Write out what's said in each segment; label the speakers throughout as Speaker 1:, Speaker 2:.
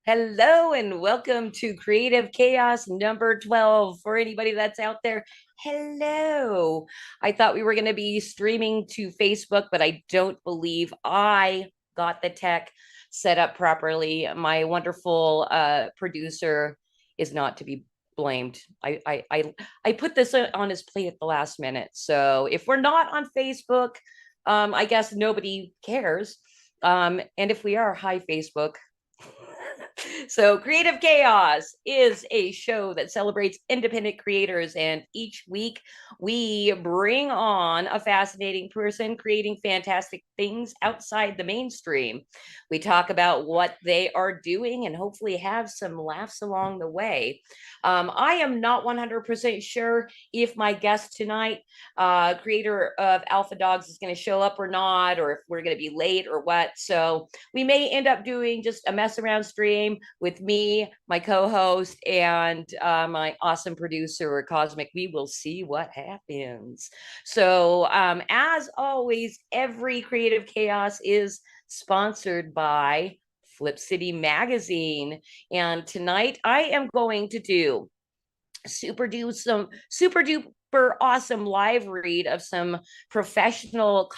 Speaker 1: Hello and welcome to Creative Chaos number 12. For anybody that's out there, hello. I thought we were going to be streaming to Facebook, but I don't believe I got the tech set up properly. My wonderful producer is not to be blamed. I put this on his plate at the last minute. So if we're not on Facebook, I guess nobody cares. And if we are, hi, Facebook. So, Creative Chaos is a show that celebrates independent creators, and each week we bring on a fascinating person creating fantastic things outside the mainstream. We talk about what they are doing and hopefully have some laughs along the way. I am not 100% sure if my guest tonight, creator of Alpha Dogs, is going to show up or not, or if we're going to be late or what. So, we may end up doing just a mess around stream with me, my co-host, and my awesome producer, Cosmic. We will see what happens. So, as always, every Creative Chaos is sponsored by Flip City Magazine. And tonight I am going to do super duper awesome live read of some professional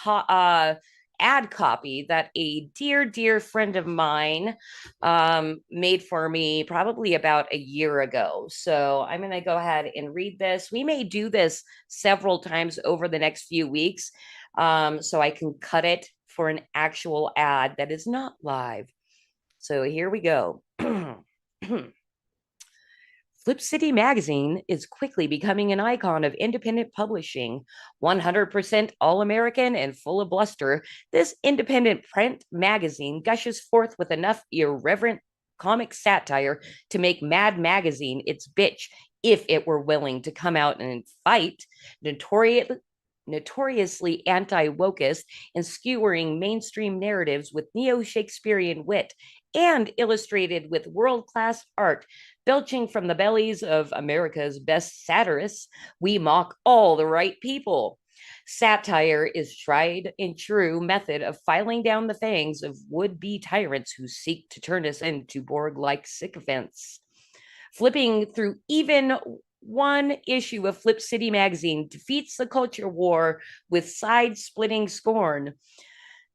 Speaker 1: ad copy that a dear friend of mine made for me probably about a year ago. So I'm going to go ahead and read this. We may do this several times over the next few weeks, so I can cut it for an actual ad that is not live. So here we go. Flip City Magazine is quickly becoming an icon of independent publishing. 100% all American and full of bluster, this independent print magazine gushes forth with enough irreverent comic satire to make Mad Magazine its bitch if it were willing to come out and fight notoriously anti-wokist and skewering mainstream narratives with neo-Shakespearean wit and illustrated with world-class art belching from the bellies of America's best satirists. We mock all the right people. Satire is tried and true method of filing down the fangs of would-be tyrants who seek to turn us into Borg-like sycophants. Flipping through even one issue of Flip City Magazine defeats the culture war with side-splitting scorn.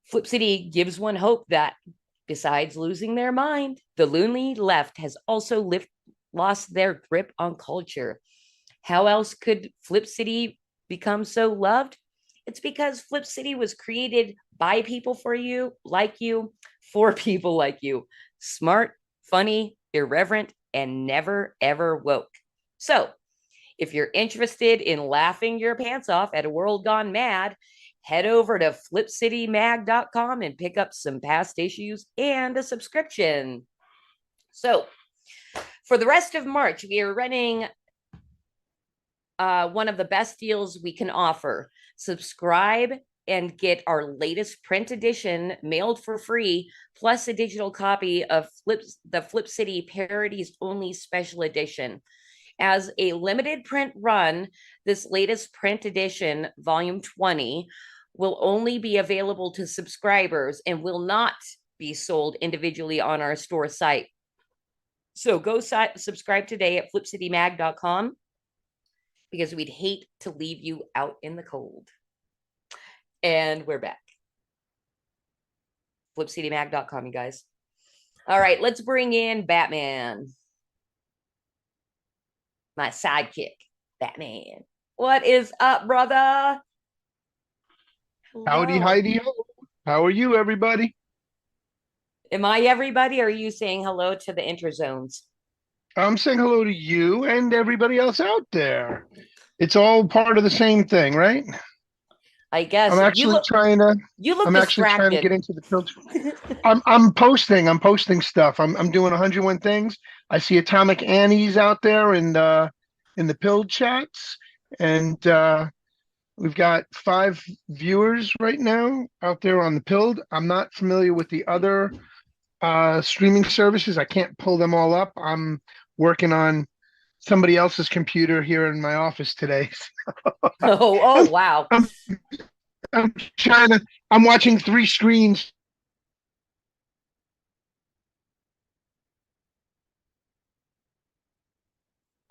Speaker 1: Flip City gives one hope that, besides losing their mind, the loony left has also lost their grip on culture. How else could Flip City become so loved? It's because Flip City was created by people for you, for people like you. Smart, funny, irreverent, and never ever woke. So, if you're interested in laughing your pants off at a world gone mad, head over to flipcitymag.com and pick up some past issues and a subscription. So, for the rest of March, we are running one of the best deals we can offer. Subscribe and get our latest print edition mailed for free, plus a digital copy of the Flip City Parodies Only Special Edition. As a limited print run, this latest print edition, volume 20, will only be available to subscribers and will not be sold individually on our store site. So go subscribe today at flipcitymag.com because we'd hate to leave you out in the cold. And we're back. flipcitymag.com, you guys. All right, let's bring in Batman. My sidekick, Batman. What is up, brother?
Speaker 2: Howdy,
Speaker 1: Hello.
Speaker 2: Heidi. How are you, everybody?
Speaker 1: Am I everybody? Or are you saying hello to the interzones?
Speaker 2: I'm saying hello to you and everybody else out there. It's all part of the same thing, right?
Speaker 1: I
Speaker 2: I'm
Speaker 1: guess
Speaker 2: actually trying to
Speaker 1: you look
Speaker 2: I'm actually trying to
Speaker 1: distracted.
Speaker 2: get into the filter. I'm posting stuff. I'm doing 101 things. I see Atomic Annie's out there in the pill chats, and we've got 5 viewers right now out there on the pilled. I'm not familiar with the other streaming services. I can't pull them all up. I'm working on somebody else's computer here in my office today.
Speaker 1: Oh,
Speaker 2: I'm,
Speaker 1: wow.
Speaker 2: I'm, I'm trying to, I'm watching 3 screens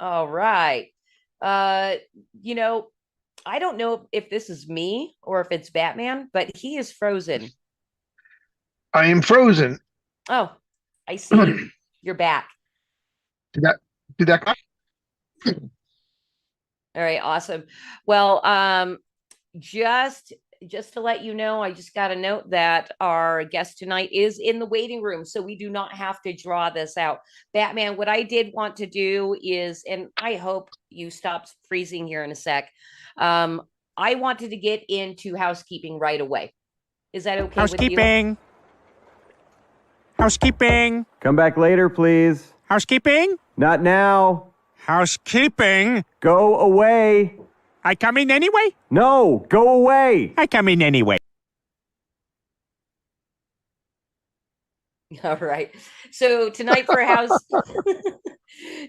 Speaker 1: All right. Uh, you know, I don't know if this is me or if it's Batman, but he is frozen.
Speaker 2: I am frozen.
Speaker 1: Oh, I see you.
Speaker 2: did
Speaker 1: You're back.
Speaker 2: that did that
Speaker 1: All right, awesome. Well, just just to let you know, I just got a note that our guest tonight is in the waiting room, so we do not have to draw this out. Batman, what I did want to do is, and I hope you stop freezing here in a sec. Um, I wanted to get into housekeeping right away. Is that okay with you?
Speaker 3: Housekeeping. Housekeeping.
Speaker 4: Come back later, please.
Speaker 3: Housekeeping.
Speaker 4: Not now.
Speaker 3: Housekeeping.
Speaker 4: Go away.
Speaker 3: I come in anyway?
Speaker 4: No, go away.
Speaker 3: I come in anyway.
Speaker 1: All right. So tonight for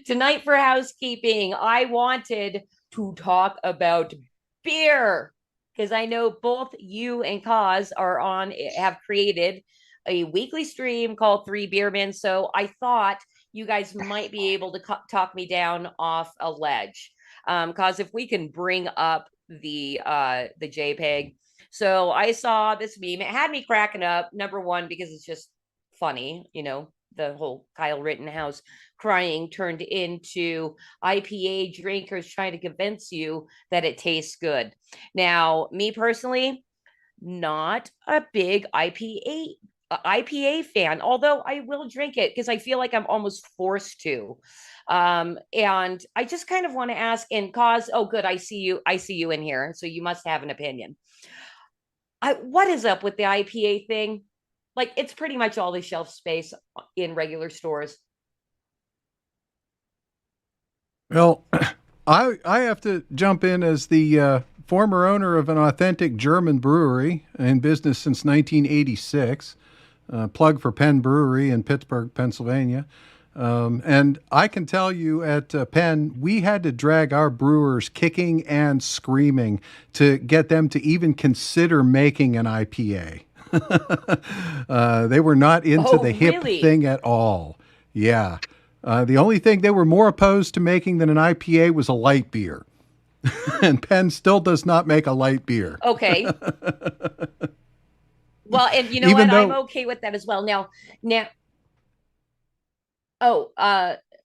Speaker 1: tonight for housekeeping, I wanted to talk about beer because I know both you and Kaz have created a weekly stream called Three Beermen. So I thought you guys might be able to talk me down off a ledge. Cause if we can bring up the JPEG. So I saw this meme. It had me cracking up. Number one, because it's just funny, the whole Kyle Rittenhouse crying turned into IPA drinkers trying to convince you that it tastes good. Now, me personally, not a big IPA fan, although I will drink it because I feel like I'm almost forced to. And I just kind of want to ask, and cause, oh, good, I see you in here. So you must have an opinion. What is up with the IPA thing? Like, it's pretty much all the shelf space in regular stores.
Speaker 5: Well, I have to jump in as the former owner of an authentic German brewery in business since 1986. Plug for Penn Brewery in Pittsburgh, Pennsylvania. And I can tell you at Penn, we had to drag our brewers kicking and screaming to get them to even consider making an IPA. They were not into the hip thing at all. Yeah. The only thing they were more opposed to making than an IPA was a light beer. And Penn still does not make a light beer.
Speaker 1: Okay. Well, and you know what? I'm okay with that as well. Now,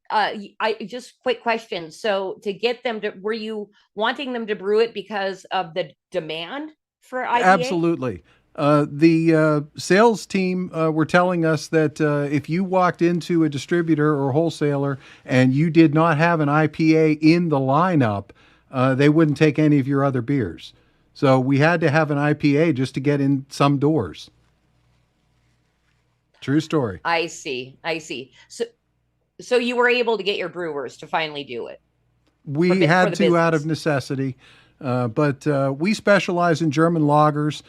Speaker 1: I just quick question. So to get them to, were you wanting them to brew it because of the demand for IPA?
Speaker 5: Absolutely. The sales team were telling us that if you walked into a distributor or wholesaler and you did not have an IPA in the lineup, they wouldn't take any of your other beers. So we had to have an IPA just to get in some doors. True story.
Speaker 1: I see. So you were able to get your brewers to finally do it.
Speaker 5: We had to out of necessity. But we specialize in German lagers.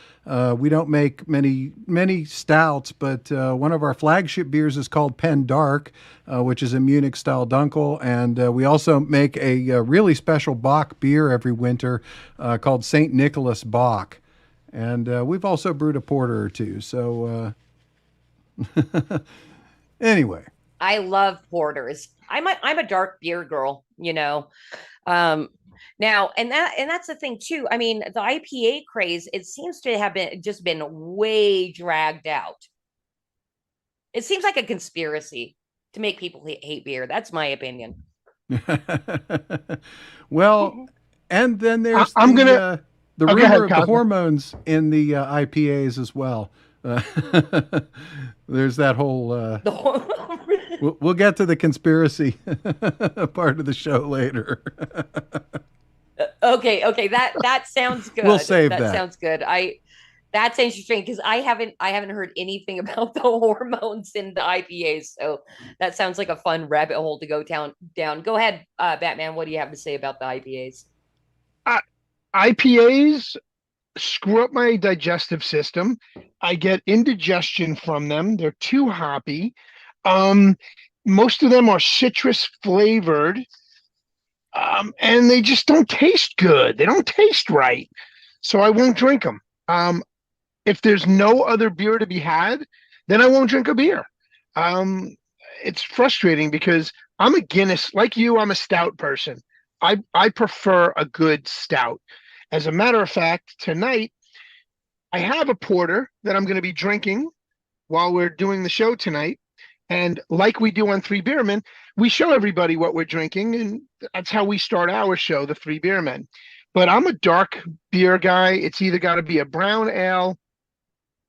Speaker 5: We don't make many stouts, but one of our flagship beers is called Penn Dark, which is a Munich-style Dunkel. And we also make a really special Bock beer every winter called St. Nicholas Bock. And we've also brewed a porter or two. So anyway.
Speaker 1: I love porters. I'm a dark beer girl, Now, and that's the thing too. I mean, the IPA craze, it seems to have been way dragged out. It seems like a conspiracy to make people hate beer. That's my opinion.
Speaker 5: Well, and then there's the rumor of the hormones in the IPAs as well. There's that whole we'll get to the conspiracy part of the show later.
Speaker 1: Okay, that sounds good.
Speaker 5: We'll save that.
Speaker 1: That sounds good. That's interesting because I haven't heard anything about the hormones in the IPAs, so that sounds like a fun rabbit hole to go down. Go ahead, Batman. What do you have to say about the IPAs?
Speaker 2: IPAs screw up my digestive system. I get indigestion from them. They're too hoppy. Most of them are citrus flavored. And they just don't taste good. They don't taste right. So I won't drink them. If there's no other beer to be had, then I won't drink a beer. It's frustrating because I'm a Guinness, like you, I'm a stout person. I prefer a good stout. As a matter of fact, tonight I have a porter that I'm going to be drinking while we're doing the show tonight. And like we do on Three Beermen, we show everybody what we're drinking, and that's how we start our show, the Three Beermen. But I'm a dark beer guy. It's either got to be a brown ale,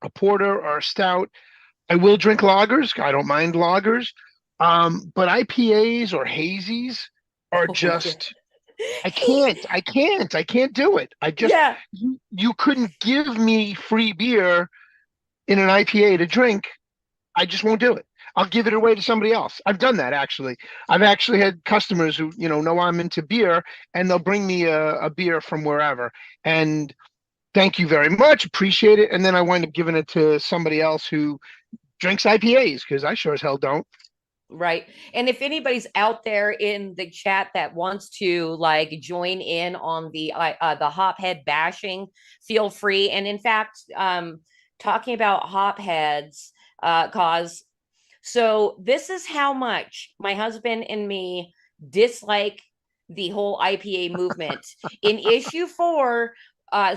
Speaker 2: a porter, or a stout. I will drink lagers. I don't mind lagers. But IPAs or hazies are
Speaker 1: Oh, yeah.
Speaker 2: just I can't do it. I just
Speaker 1: Yeah.
Speaker 2: you couldn't give me free beer in an IPA to drink. I just won't do it. I'll give it away to somebody else. I've done that actually. I've actually had customers who, know I'm into beer, and they'll bring me a beer from wherever. And thank you very much, appreciate it. And then I wind up giving it to somebody else who drinks IPAs, because I sure as hell don't.
Speaker 1: Right. And if anybody's out there in the chat that wants to like join in on the hophead bashing, feel free. And in fact, talking about hopheads, cause so this is how much my husband and me dislike the whole IPA movement. In issue 4,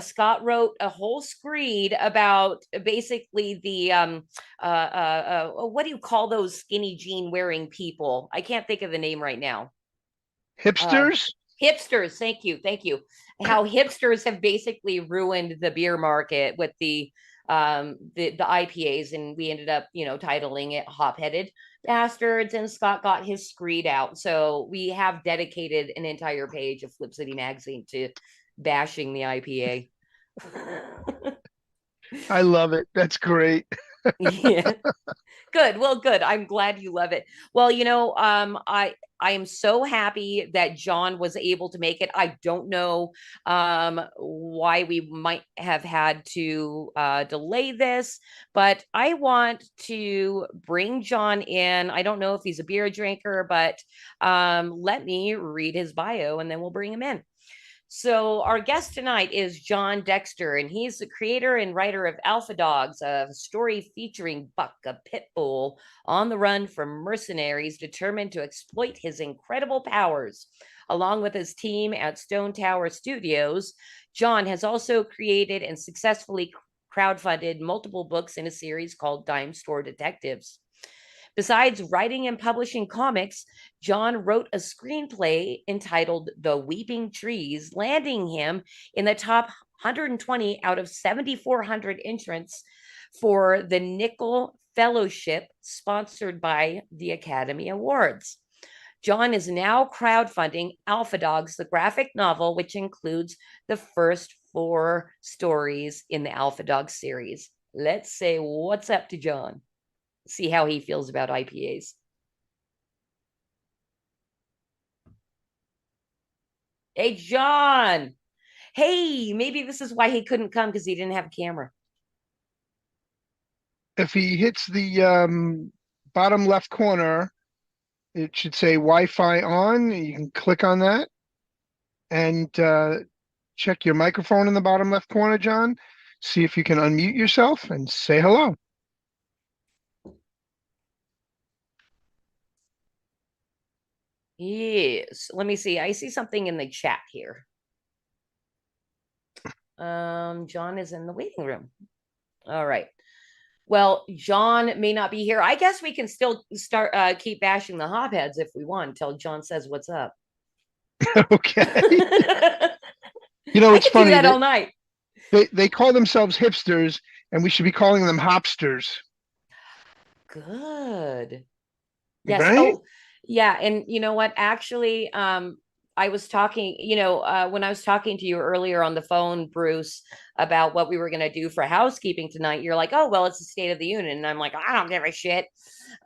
Speaker 1: Scott wrote a whole screed about basically the what do you call those skinny jean wearing people? I can't think of the name right now.
Speaker 2: Hipsters?
Speaker 1: Hipsters. Thank you. How hipsters have basically ruined the beer market with the IPAs, and we ended up, titling it Hop-Headed Bastards, and Scott got his screed out. So we have dedicated an entire page of Flip City Magazine to bashing the IPA.
Speaker 2: I love it. That's great.
Speaker 1: Yeah. Good. Well, good. I'm glad you love it. Well, I am so happy that Jon was able to make it. I don't know why we might have had to delay this, but I want to bring Jon in. I don't know if he's a beer drinker, but let me read his bio and then we'll bring him in. So our guest tonight is Jon Dexter, and he's the creator and writer of Alpha Dogs, a story featuring Buck, a pit bull on the run from mercenaries determined to exploit his incredible powers. Along with his team at Stone Tower Studios, Jon has also created and successfully crowdfunded multiple books in a series called Dime Store Detectives. Besides writing and publishing comics, Jon wrote a screenplay entitled The Weeping Trees, landing him in the top 120 out of 7,400 entrants for the Nickel Fellowship, sponsored by the Academy Awards. Jon is now crowdfunding Alpha Dogs, the graphic novel, which includes the first 4 stories in the Alpha Dogs series. Let's say what's up to Jon. See how he feels about IPAs. Hey, Jon. Hey, maybe this is why he couldn't come, because he didn't have a camera.
Speaker 2: If he hits the bottom left corner, it should say Wi-Fi on. You can click on that and check your microphone in the bottom left corner, Jon. See if you can unmute yourself and say hello.
Speaker 1: Yes. Let me see. I see something in the chat here. Jon is in the waiting room. All right. Well, Jon may not be here. I guess we can still keep bashing the hopheads if we want until Jon says what's up.
Speaker 2: Okay.
Speaker 1: I
Speaker 2: it's
Speaker 1: could
Speaker 2: funny.
Speaker 1: do that all night.
Speaker 2: They call themselves hipsters, and we should be calling them hopsters.
Speaker 1: Good. Yes.
Speaker 2: Right?
Speaker 1: Oh, yeah. And you know what? Actually, I was talking, when I was talking to you earlier on the phone, Bruce, about what we were going to do for housekeeping tonight, you're like, oh, well, it's the State of the Union. And I'm like, I don't give a shit.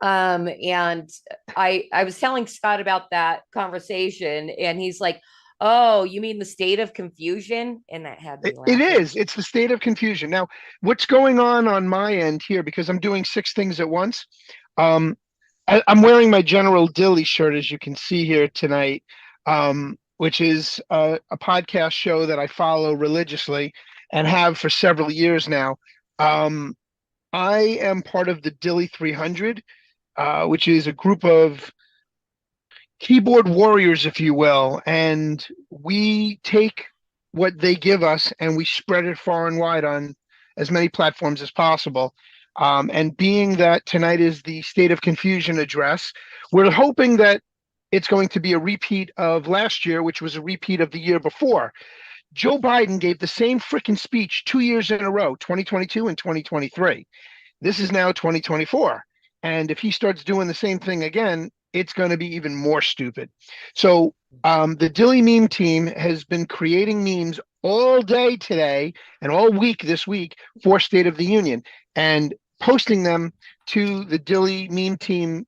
Speaker 1: And I was telling Scott about that conversation, and he's like, oh, you mean the state of confusion? And that had me laughing.
Speaker 2: It is. It's the state of confusion. Now, what's going on my end here, because I'm doing 6 things at once. I'm wearing my General Dilly shirt, as you can see here tonight, which is a podcast show that I follow religiously and have for several years now. I am part of the Dilly 300, which is a group of keyboard warriors, if you will, and we take what they give us and we spread it far and wide on as many platforms as possible. And being that tonight is the State of Confusion address, we're hoping that it's going to be a repeat of last year, which was a repeat of the year before. Joe Biden gave the same freaking speech 2 years in a row, 2022 and 2023. This is now 2024. And if he starts doing the same thing again, it's going to be even more stupid. So the Dilly meme team has been creating memes all day today and all week this week for State of the Union and posting them to the Dilly meme team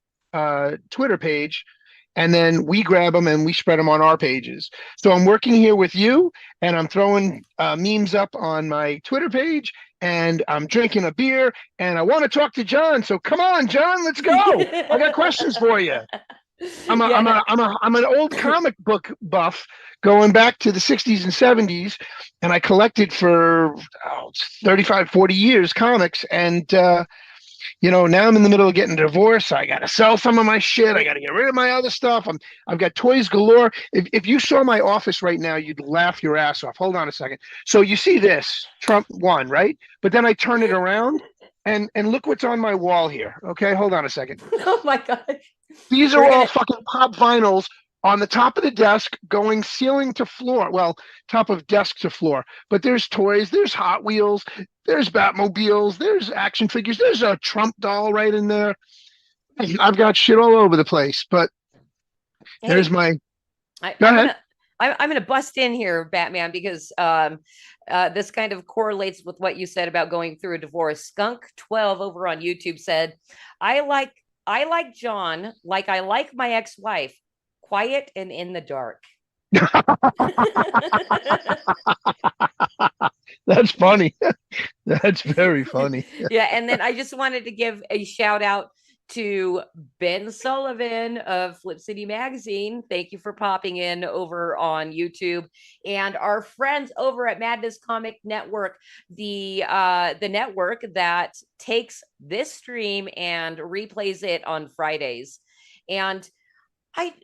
Speaker 2: Twitter page. And then we grab them and we spread them on our pages. So I'm working here with you and I'm throwing memes up on my Twitter page and I'm drinking a beer and I want to talk to Jon. So come on, Jon, let's go. I got questions for you. I'm an old comic book buff going back to the 60s and 70s, and I collected for 35, 40 years comics. And now I'm in the middle of getting a divorce. I got to sell some of my shit. I got to get rid of my other stuff. I've got toys galore. If you saw my office right now, you'd laugh your ass off. Hold on a second. So you see this, Trump won, right? But then I turn it around and look what's on my wall here. Okay, hold on a second.
Speaker 1: Oh my God.
Speaker 2: These are all fucking pop vinyls on the top of the desk going ceiling to floor. Well, top of desk to floor. But there's toys, there's Hot Wheels, there's Batmobiles, there's action figures, there's a Trump doll right in there. I've got shit all over the place, but there's my... Go ahead.
Speaker 1: I'm going to bust in here, Batman, because this kind of correlates with what you said about going through a divorce. Skunk12 over on YouTube said, I like Jon like I like my ex-wife, quiet and in the dark.
Speaker 2: That's funny. That's very funny.
Speaker 1: Yeah, and then I just wanted to give a shout out to Ben Sullivan of Flip City Magazine. Thank you for popping in over on YouTube, and our friends over at Madness Comic Network, the network that takes this stream and replays it on Fridays. And I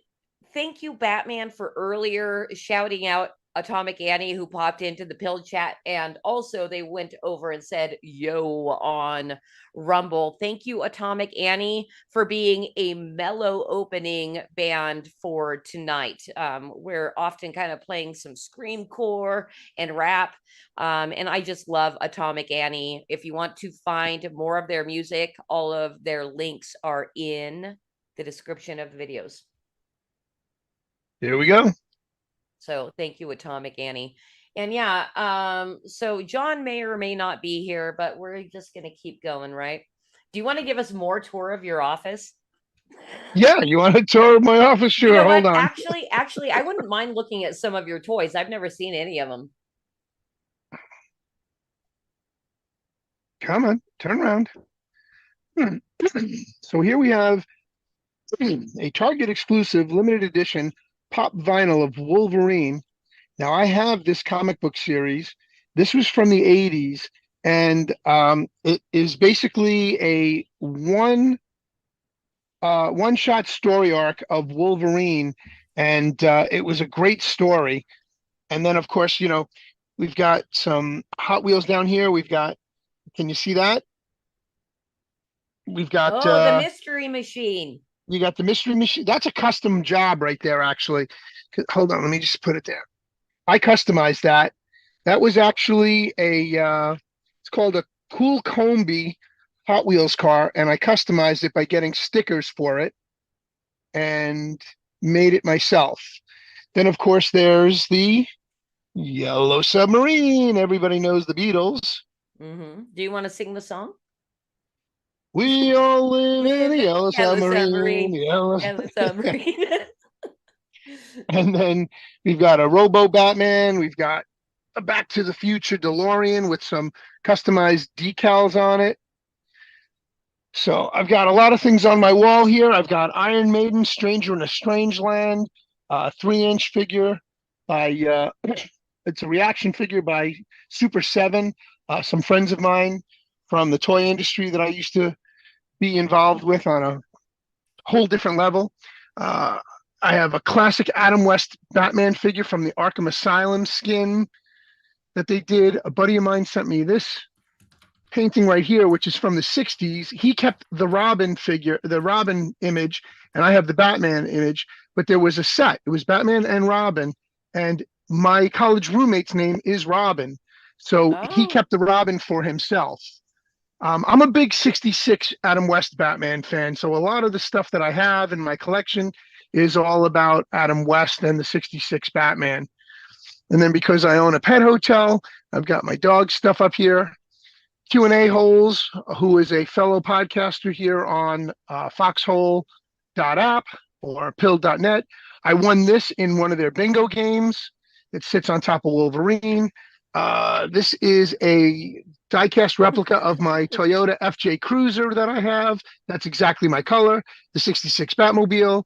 Speaker 1: thank you, Batman, for earlier shouting out Atomic Annie, who popped into the pill chat, and also they went over and said yo on Rumble. Thank you, Atomic Annie, for being a mellow opening band for tonight. We're often kind of playing some screamcore and rap, and I just love Atomic Annie. If you want to find more of their music, all of their links are in the description of the videos.
Speaker 2: Here we go.
Speaker 1: So thank you, Atomic Annie. And yeah, so Jon may or may not be here, but we're just going to keep going, right? Do you want to give us more tour of your office?
Speaker 2: Yeah, you want a tour of my office? Sure,
Speaker 1: You know
Speaker 2: hold
Speaker 1: what?
Speaker 2: on.
Speaker 1: Actually, I wouldn't mind looking at some of your toys. I've never seen any of them.
Speaker 2: Come on, turn around. So here we have a Target exclusive limited edition pop vinyl of Wolverine. Now I have this comic book series. This was from the 80s, and it is basically a one-shot story arc of Wolverine, and it was a great story. And then, of course, we've got some Hot Wheels down here. We've got, can you see that? We've got
Speaker 1: the Mystery Machine.
Speaker 2: You got the Mystery Machine. That's a custom job right there, actually. Hold on, let me just put it there. I customized that. That was actually it's called a Cool Combi Hot Wheels car, and I customized it by getting stickers for it and made it myself. Then, of course, there's the Yellow Submarine. Everybody knows the Beatles.
Speaker 1: Mm-hmm. Do you want to sing the song?
Speaker 2: We all live in a yellow submarine.
Speaker 1: Yellow submarine.
Speaker 2: And then we've got a Robo Batman. We've got a Back to the Future DeLorean with some customized decals on it. So I've got a lot of things on my wall here. I've got Iron Maiden, Stranger in a Strange Land, 3-inch figure by, it's a reaction figure by Super 7, some friends of mine from the toy industry that I used to be involved with on a whole different level. I have a classic Adam West Batman figure from the Arkham Asylum skin that they did. A buddy of mine sent me this painting right here, which is from the 60s. He kept the Robin figure, the Robin image, and I have the Batman image, but there was a set. It was Batman and Robin, and my college roommate's name is Robin. So he
Speaker 1: Oh,
Speaker 2: kept the Robin for himself. I'm a big 66 Adam West Batman fan, so a lot of the stuff that I have in my collection is all about Adam West and the 66 Batman. And then because I own a pet hotel, I've got my dog stuff up here. Q&A Holes, who is a fellow podcaster here on foxhole.app or pill.net. I won this in one of their bingo games. It sits on top of Wolverine. This is a diecast replica of my Toyota FJ Cruiser that I have. That's exactly my color, the 66 Batmobile.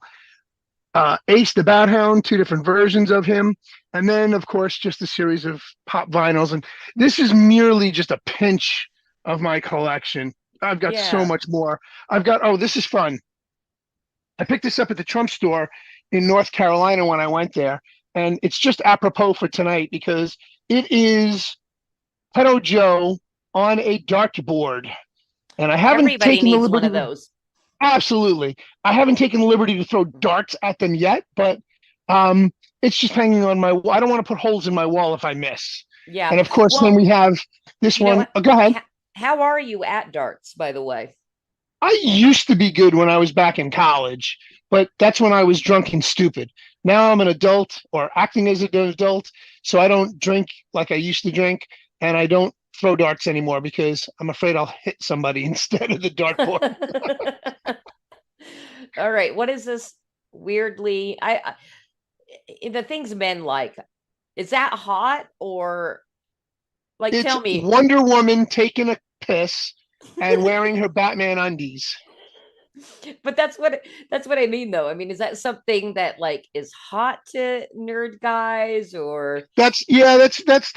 Speaker 2: Ace the Bat Hound, two different versions of him. And then, of course, just a series of pop vinyls. And this is merely just a pinch of my collection. I've got so
Speaker 1: yeah.
Speaker 2: much more. I've got, oh, this is fun. I picked this up at the Trump store in North Carolina when I went there. And it's just apropos for tonight because it is Pedo Joe on a dartboard. And I haven't
Speaker 1: Everybody
Speaker 2: taken the
Speaker 1: needs one
Speaker 2: liberty.
Speaker 1: of those.
Speaker 2: Absolutely. I haven't taken the liberty to throw darts at them yet, but it's just hanging on my wall. I don't want to put holes in my wall if I miss.
Speaker 1: Yeah.
Speaker 2: And of course, then
Speaker 1: Well,
Speaker 2: we have this
Speaker 1: you know,
Speaker 2: one. Oh, go ahead.
Speaker 1: how are you at darts, by the way?
Speaker 2: I used to be good when I was back in college, but that's when I was drunk and stupid. Now I'm an adult or acting as an adult, so I don't drink like I used to drink, and I don't throw darts anymore because I'm afraid I'll hit somebody instead of the dartboard.
Speaker 1: All right. What is this weirdly? The things men like, is that hot or like
Speaker 2: It's
Speaker 1: tell me?
Speaker 2: Wonder Woman taking a piss and wearing her Batman undies.
Speaker 1: But that's what I mean though. I mean, is that something that like is hot to nerd guys or
Speaker 2: That's nerd. That's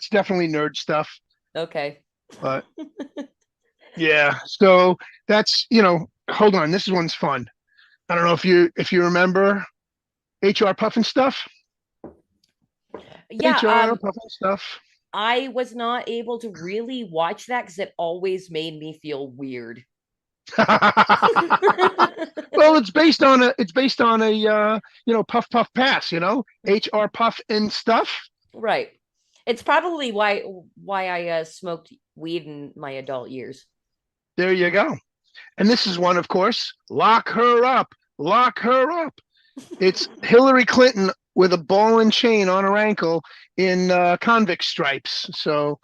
Speaker 2: definitely nerd stuff.
Speaker 1: okay.
Speaker 2: But yeah, so that's hold on, this one's fun. I don't know if you remember HR Puffin stuff.
Speaker 1: Yeah,
Speaker 2: HR Puffin stuff.
Speaker 1: I was not able to really watch that because it always made me feel weird.
Speaker 2: Well, it's based on a puff puff pass, HR Puff and stuff.
Speaker 1: Right. It's probably why I smoked weed in my adult years.
Speaker 2: There you go. And this is one, of course, lock her up, lock her up. It's Hillary Clinton with a ball and chain on her ankle in convict stripes. So,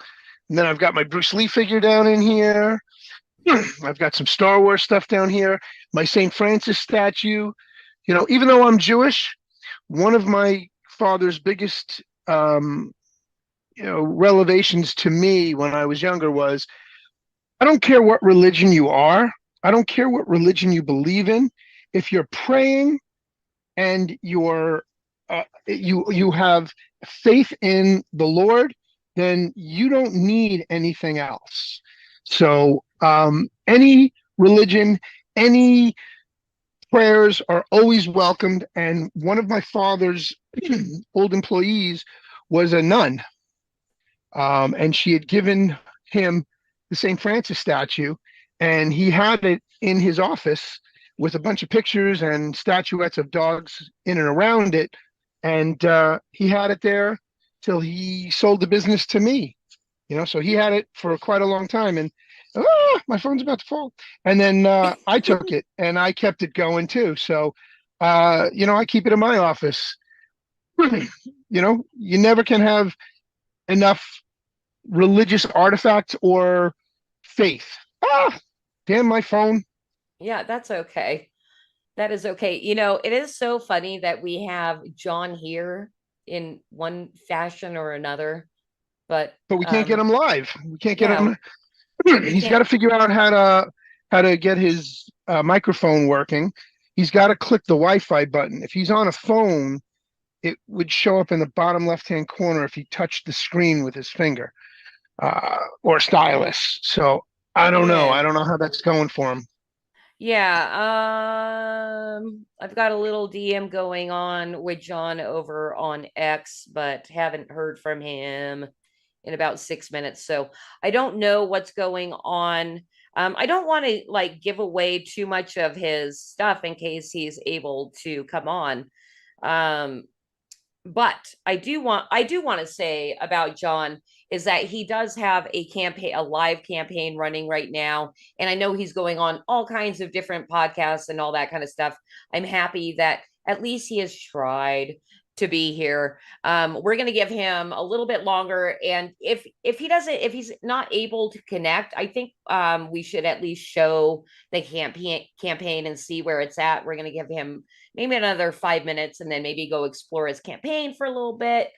Speaker 2: and then I've got my Bruce Lee figure down in here. I've got some Star Wars stuff down here. My St. Francis statue. Even though I'm Jewish, one of my father's biggest revelations to me when I was younger was, I don't care what religion you are. I don't care what religion you believe in. If you're praying and you have faith in the Lord, then you don't need anything else. So any religion, any prayers are always welcomed. And one of my father's old employees was a nun, and she had given him the St. Francis statue, and he had it in his office with a bunch of pictures and statuettes of dogs in and around it. And he had it there till he sold the business to me. So he had it for quite a long time. And my phone's about to fall. And then I took it and I kept it going too. So, I keep it in my office. You never can have enough religious artifacts or faith. Damn my phone.
Speaker 1: Yeah, that's okay. That is okay. It is so funny that we have John here in one fashion or another, but
Speaker 2: we can't get him live. We can't get
Speaker 1: yeah,
Speaker 2: him. He's got to figure out how to get his microphone working. He's got to click the Wi-Fi button. If he's on a phone, it would show up in the bottom left-hand corner if he touched the screen with his finger or stylus. So I don't know.
Speaker 1: yeah.
Speaker 2: I don't know how that's going for him.
Speaker 1: Yeah, I've got a little DM going on with John over on X, but haven't heard from him in about 6 minutes. So I don't know what's going on. I don't want to like give away too much of his stuff in case he's able to come on. Um, but I do want to say about John is that he does have a campaign, a live campaign running right now, and I know he's going on all kinds of different podcasts and all that kind of stuff. I'm happy that at least he has tried to be here. We're going to give him a little bit longer, and if he's not able to connect, I think we should at least show the campaign and see where it's at. We're going to give him maybe another 5 minutes and then maybe go explore his campaign for a little bit.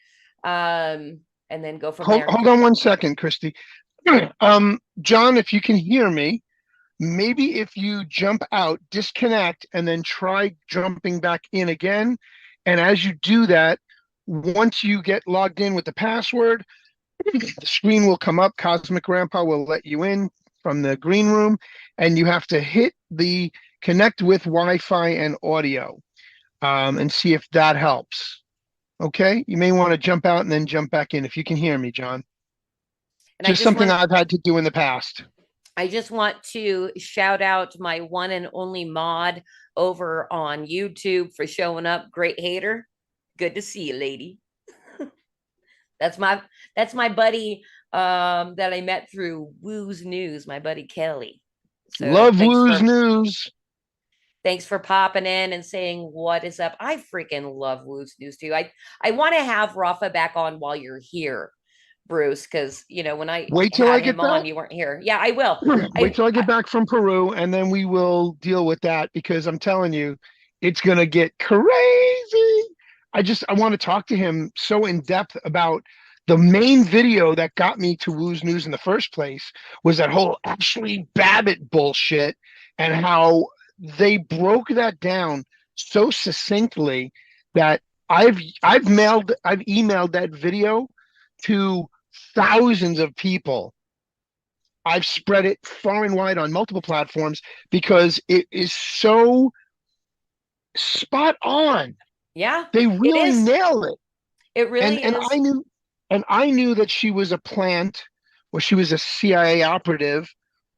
Speaker 1: And then go from there.
Speaker 2: Hold on one second, Christy. John, if you can hear me, maybe if you jump out, disconnect, and then try jumping back in again. And as you do that, once you get logged in with the password, the screen will come up. Cosmic Grandpa will let you in from the green room, and you have to hit the connect with Wi-Fi and audio and see if that helps. Okay, you may want to jump out and then jump back in if you can hear me, John.
Speaker 1: And
Speaker 2: Just something I've had to do in the past.
Speaker 1: I just want to shout out my one and only mod over on YouTube for showing up. Great hater. Good to see you, lady. that's my buddy that I met through Woo's News, my buddy Kelly.
Speaker 2: So love Woo's News.
Speaker 1: Thanks for popping in and saying what is up. I freaking love Woo's News too. I want to have Rafa back on while you're here, Bruce, because you know when I
Speaker 2: wait till I get back,
Speaker 1: you weren't here. Yeah, I will.
Speaker 2: Wait till I get back from Peru, and then we will deal with that because I'm telling you, it's gonna get crazy. I want to talk to him so in depth about the main video that got me to Woo's News in the first place was that whole Ashley Babbitt bullshit and how they broke that down so succinctly that I've emailed that video to thousands of people. I've spread it far and wide on multiple platforms because it is so spot on.
Speaker 1: Yeah,
Speaker 2: they really nail it.
Speaker 1: It really
Speaker 2: is. I knew that she was a plant, or she was a CIA operative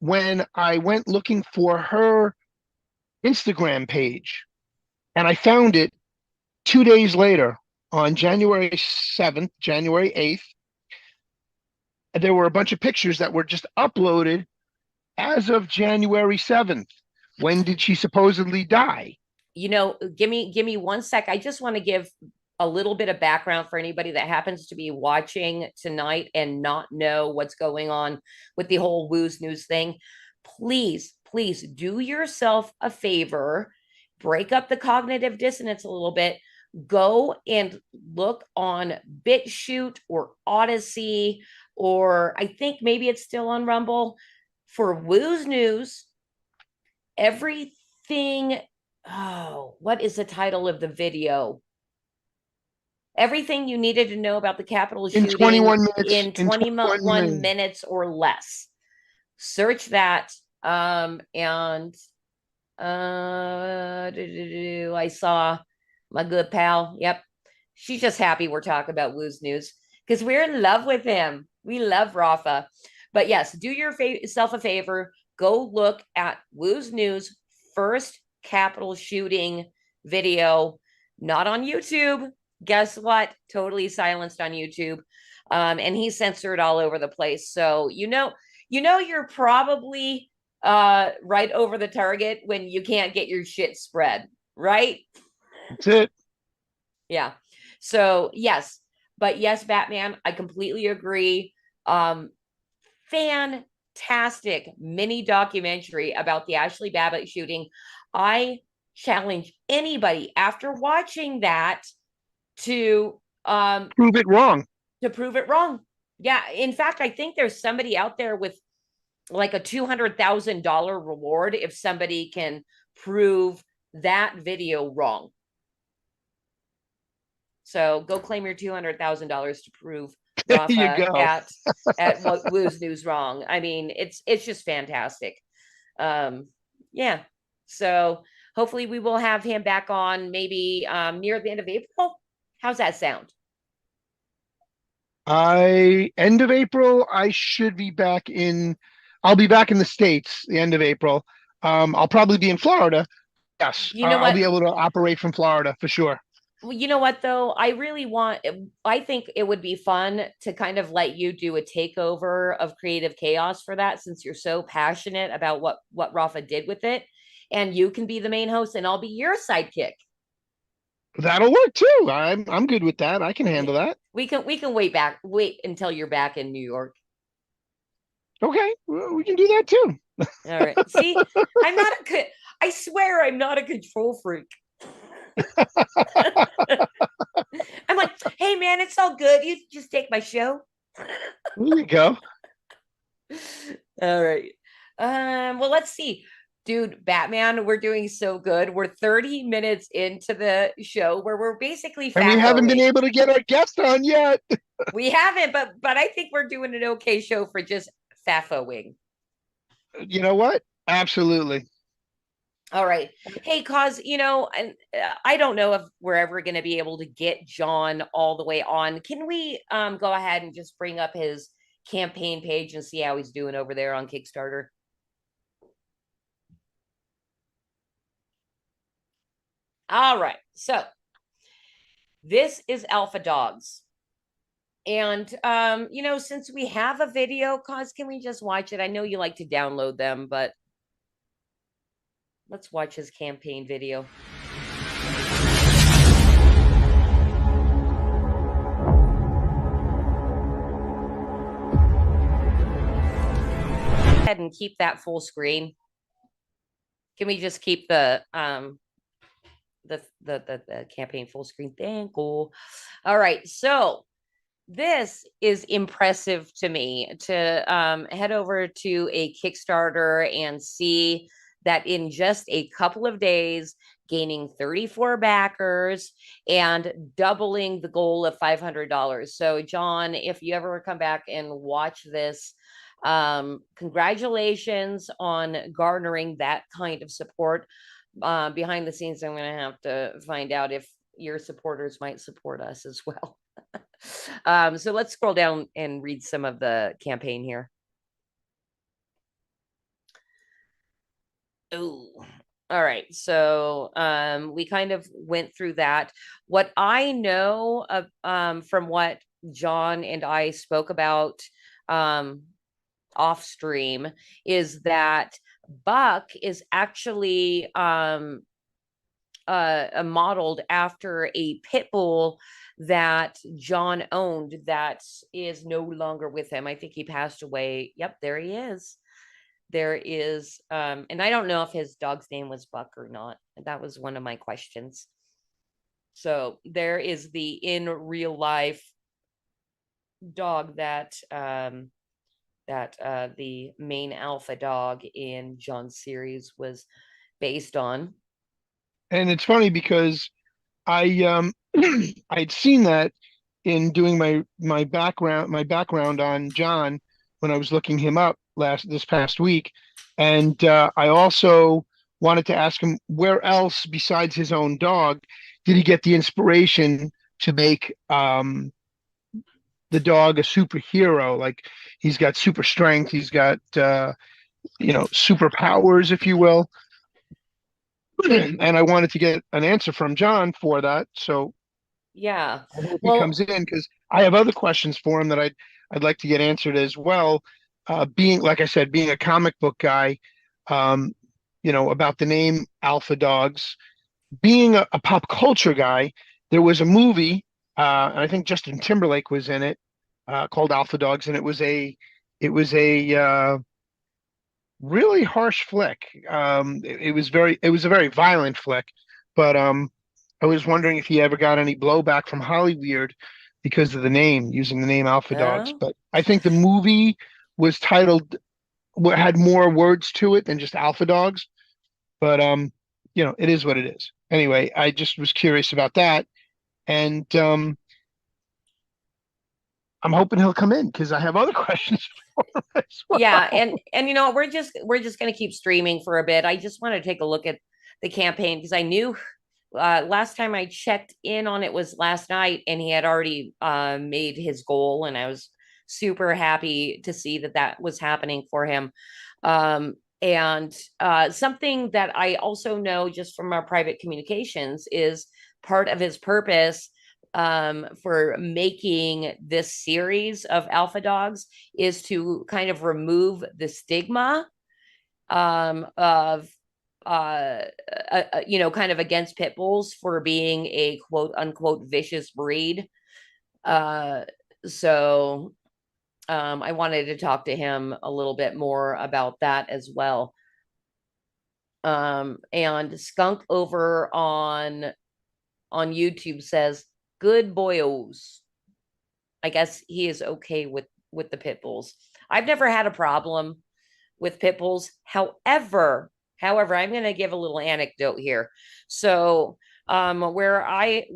Speaker 2: when I went looking for her Instagram page, and I found it 2 days later on January 7th, January 8th. And there were a bunch of pictures that were just uploaded as of January 7th. When did she supposedly die?
Speaker 1: You know, give me 1 sec. I just want to give a little bit of background for anybody that happens to be watching tonight and not know what's going on with the whole Woo's News thing. Please do yourself a favor, break up the cognitive dissonance a little bit, go and look on BitChute or Odyssey, or I think maybe it's still on Rumble for Woo's News. Everything. Oh, what is the title of the video? Everything you needed to know about the Capitol shooting
Speaker 2: in 21 minutes.
Speaker 1: In 21 minutes or less. Search that. I saw my good pal. Yep. She's just happy we're talking about Woo's News because we're in love with him. We love Rafa. But yes, do yourself a favor. Go look at Woo's News first Capitol shooting video, not on YouTube. Guess what? Totally silenced on YouTube. And he's censored all over the place. So, you know, you're probably right over the target when you can't get your shit spread, right?
Speaker 2: That's it.
Speaker 1: Yeah. So yes, but yes, Batman, I completely agree. Fantastic mini documentary about the Ashley Babbitt shooting. I challenge anybody after watching that to
Speaker 2: prove it wrong.
Speaker 1: Yeah. In fact, I think there's somebody out there with like a $200,000 reward if somebody can prove that video wrong. So go claim your $200,000 to prove Rafa at what Woo's News wrong. I mean, it's just fantastic. Yeah. So hopefully we will have him back on maybe near the end of April. How's that sound?
Speaker 2: End of April, I should be back in. I'll be back in the States the end of April. I'll probably be in Florida. Yes,
Speaker 1: You know
Speaker 2: I'll be
Speaker 1: what?
Speaker 2: able to operate from Florida for sure.
Speaker 1: Well, you know what though? I think it would be fun to kind of let you do a takeover of Creative Chaos for that, since you're so passionate about what Rafa did with it. And you can be the main host and I'll be your sidekick.
Speaker 2: That'll work too. I'm good with that. I can handle that.
Speaker 1: We can wait until you're back in New York.
Speaker 2: Okay, well, we can do that too.
Speaker 1: All right. See, I swear I'm not a control freak. I'm like, hey man, it's all good. You just take my show.
Speaker 2: There you go.
Speaker 1: All right. Well, let's see. Dude, Batman, we're doing so good. We're 30 minutes into the show where we're basically
Speaker 2: And we haven't been able to get our guest on yet.
Speaker 1: We haven't, but I think we're doing an okay show for just fafoing.
Speaker 2: You know what? Absolutely.
Speaker 1: All right. Hey, cause and I don't know if we're ever going to be able to get Jon all the way on. Can we go ahead and just bring up his campaign page and see how he's doing over there on Kickstarter? All right. So this is Alpha Dogs. And since we have a video, cause can we just watch it? I know you like to download them, but let's watch his campaign video. Go ahead and keep that full screen. Can we just keep the campaign full screen? Thank you. All right, so this is impressive to me to head over to a Kickstarter and see that in just a couple of days, gaining 34 backers and doubling the goal of $500. So, Jon, if you ever come back and watch this, congratulations on garnering that kind of support. Behind the scenes, I'm going to have to find out if your supporters might support us as well. So let's scroll down and read some of the campaign here. Oh, all right. So we kind of went through that. What I know of, from what Jon and I spoke about off stream is that Buck is actually modeled after a pit bull that Jon owned that is no longer with him. I think he passed away. Yep, there he is. There is, and I don't know if his dog's name was Buck or not. That was one of my questions. So there is the in real life dog that the main alpha dog in Jon's series was based on.
Speaker 2: And it's funny because I I'd seen that in doing my background on Jon when I was looking him up this past week, and I also wanted to ask him where else besides his own dog did he get the inspiration to make the dog a superhero. Like he's got super strength, he's got superpowers, if you will. And I wanted to get an answer from Jon for that. So
Speaker 1: yeah,
Speaker 2: I hope he comes in because I have other questions for him that I'd like to get answered as well. Being, like I said, being a comic book guy, about the name Alpha Dogs, being a pop culture guy, there was a movie, and I think Justin Timberlake was in it, called Alpha Dogs, and it was a really harsh flick. It was a very violent flick, but I was wondering if he ever got any blowback from Hollywood because of the name, using the name Alpha Dogs. But I think the movie was had more words to it than just Alpha Dogs. But it is what it is. Anyway, I just was curious about that. And I'm hoping he'll come in because I have other questions for him as well.
Speaker 1: Yeah, and you know, we're just going to keep streaming for a bit. I just want to take a look at the campaign because I knew last time I checked in on it was last night, and he had already made his goal, and I was super happy to see that that was happening for him. And something that I also know just from our private communications is part of his purpose for making this series of alpha dogs is to kind of remove the stigma of you know, kind of against pit bulls for being a quote unquote vicious breed. So I wanted to talk to him a little bit more about that as well. And Skunk over on YouTube says, "Good boyos." I guess he is okay with the pit bulls. I've never had a problem with pit bulls. However, I'm going to give a little anecdote here. So, where I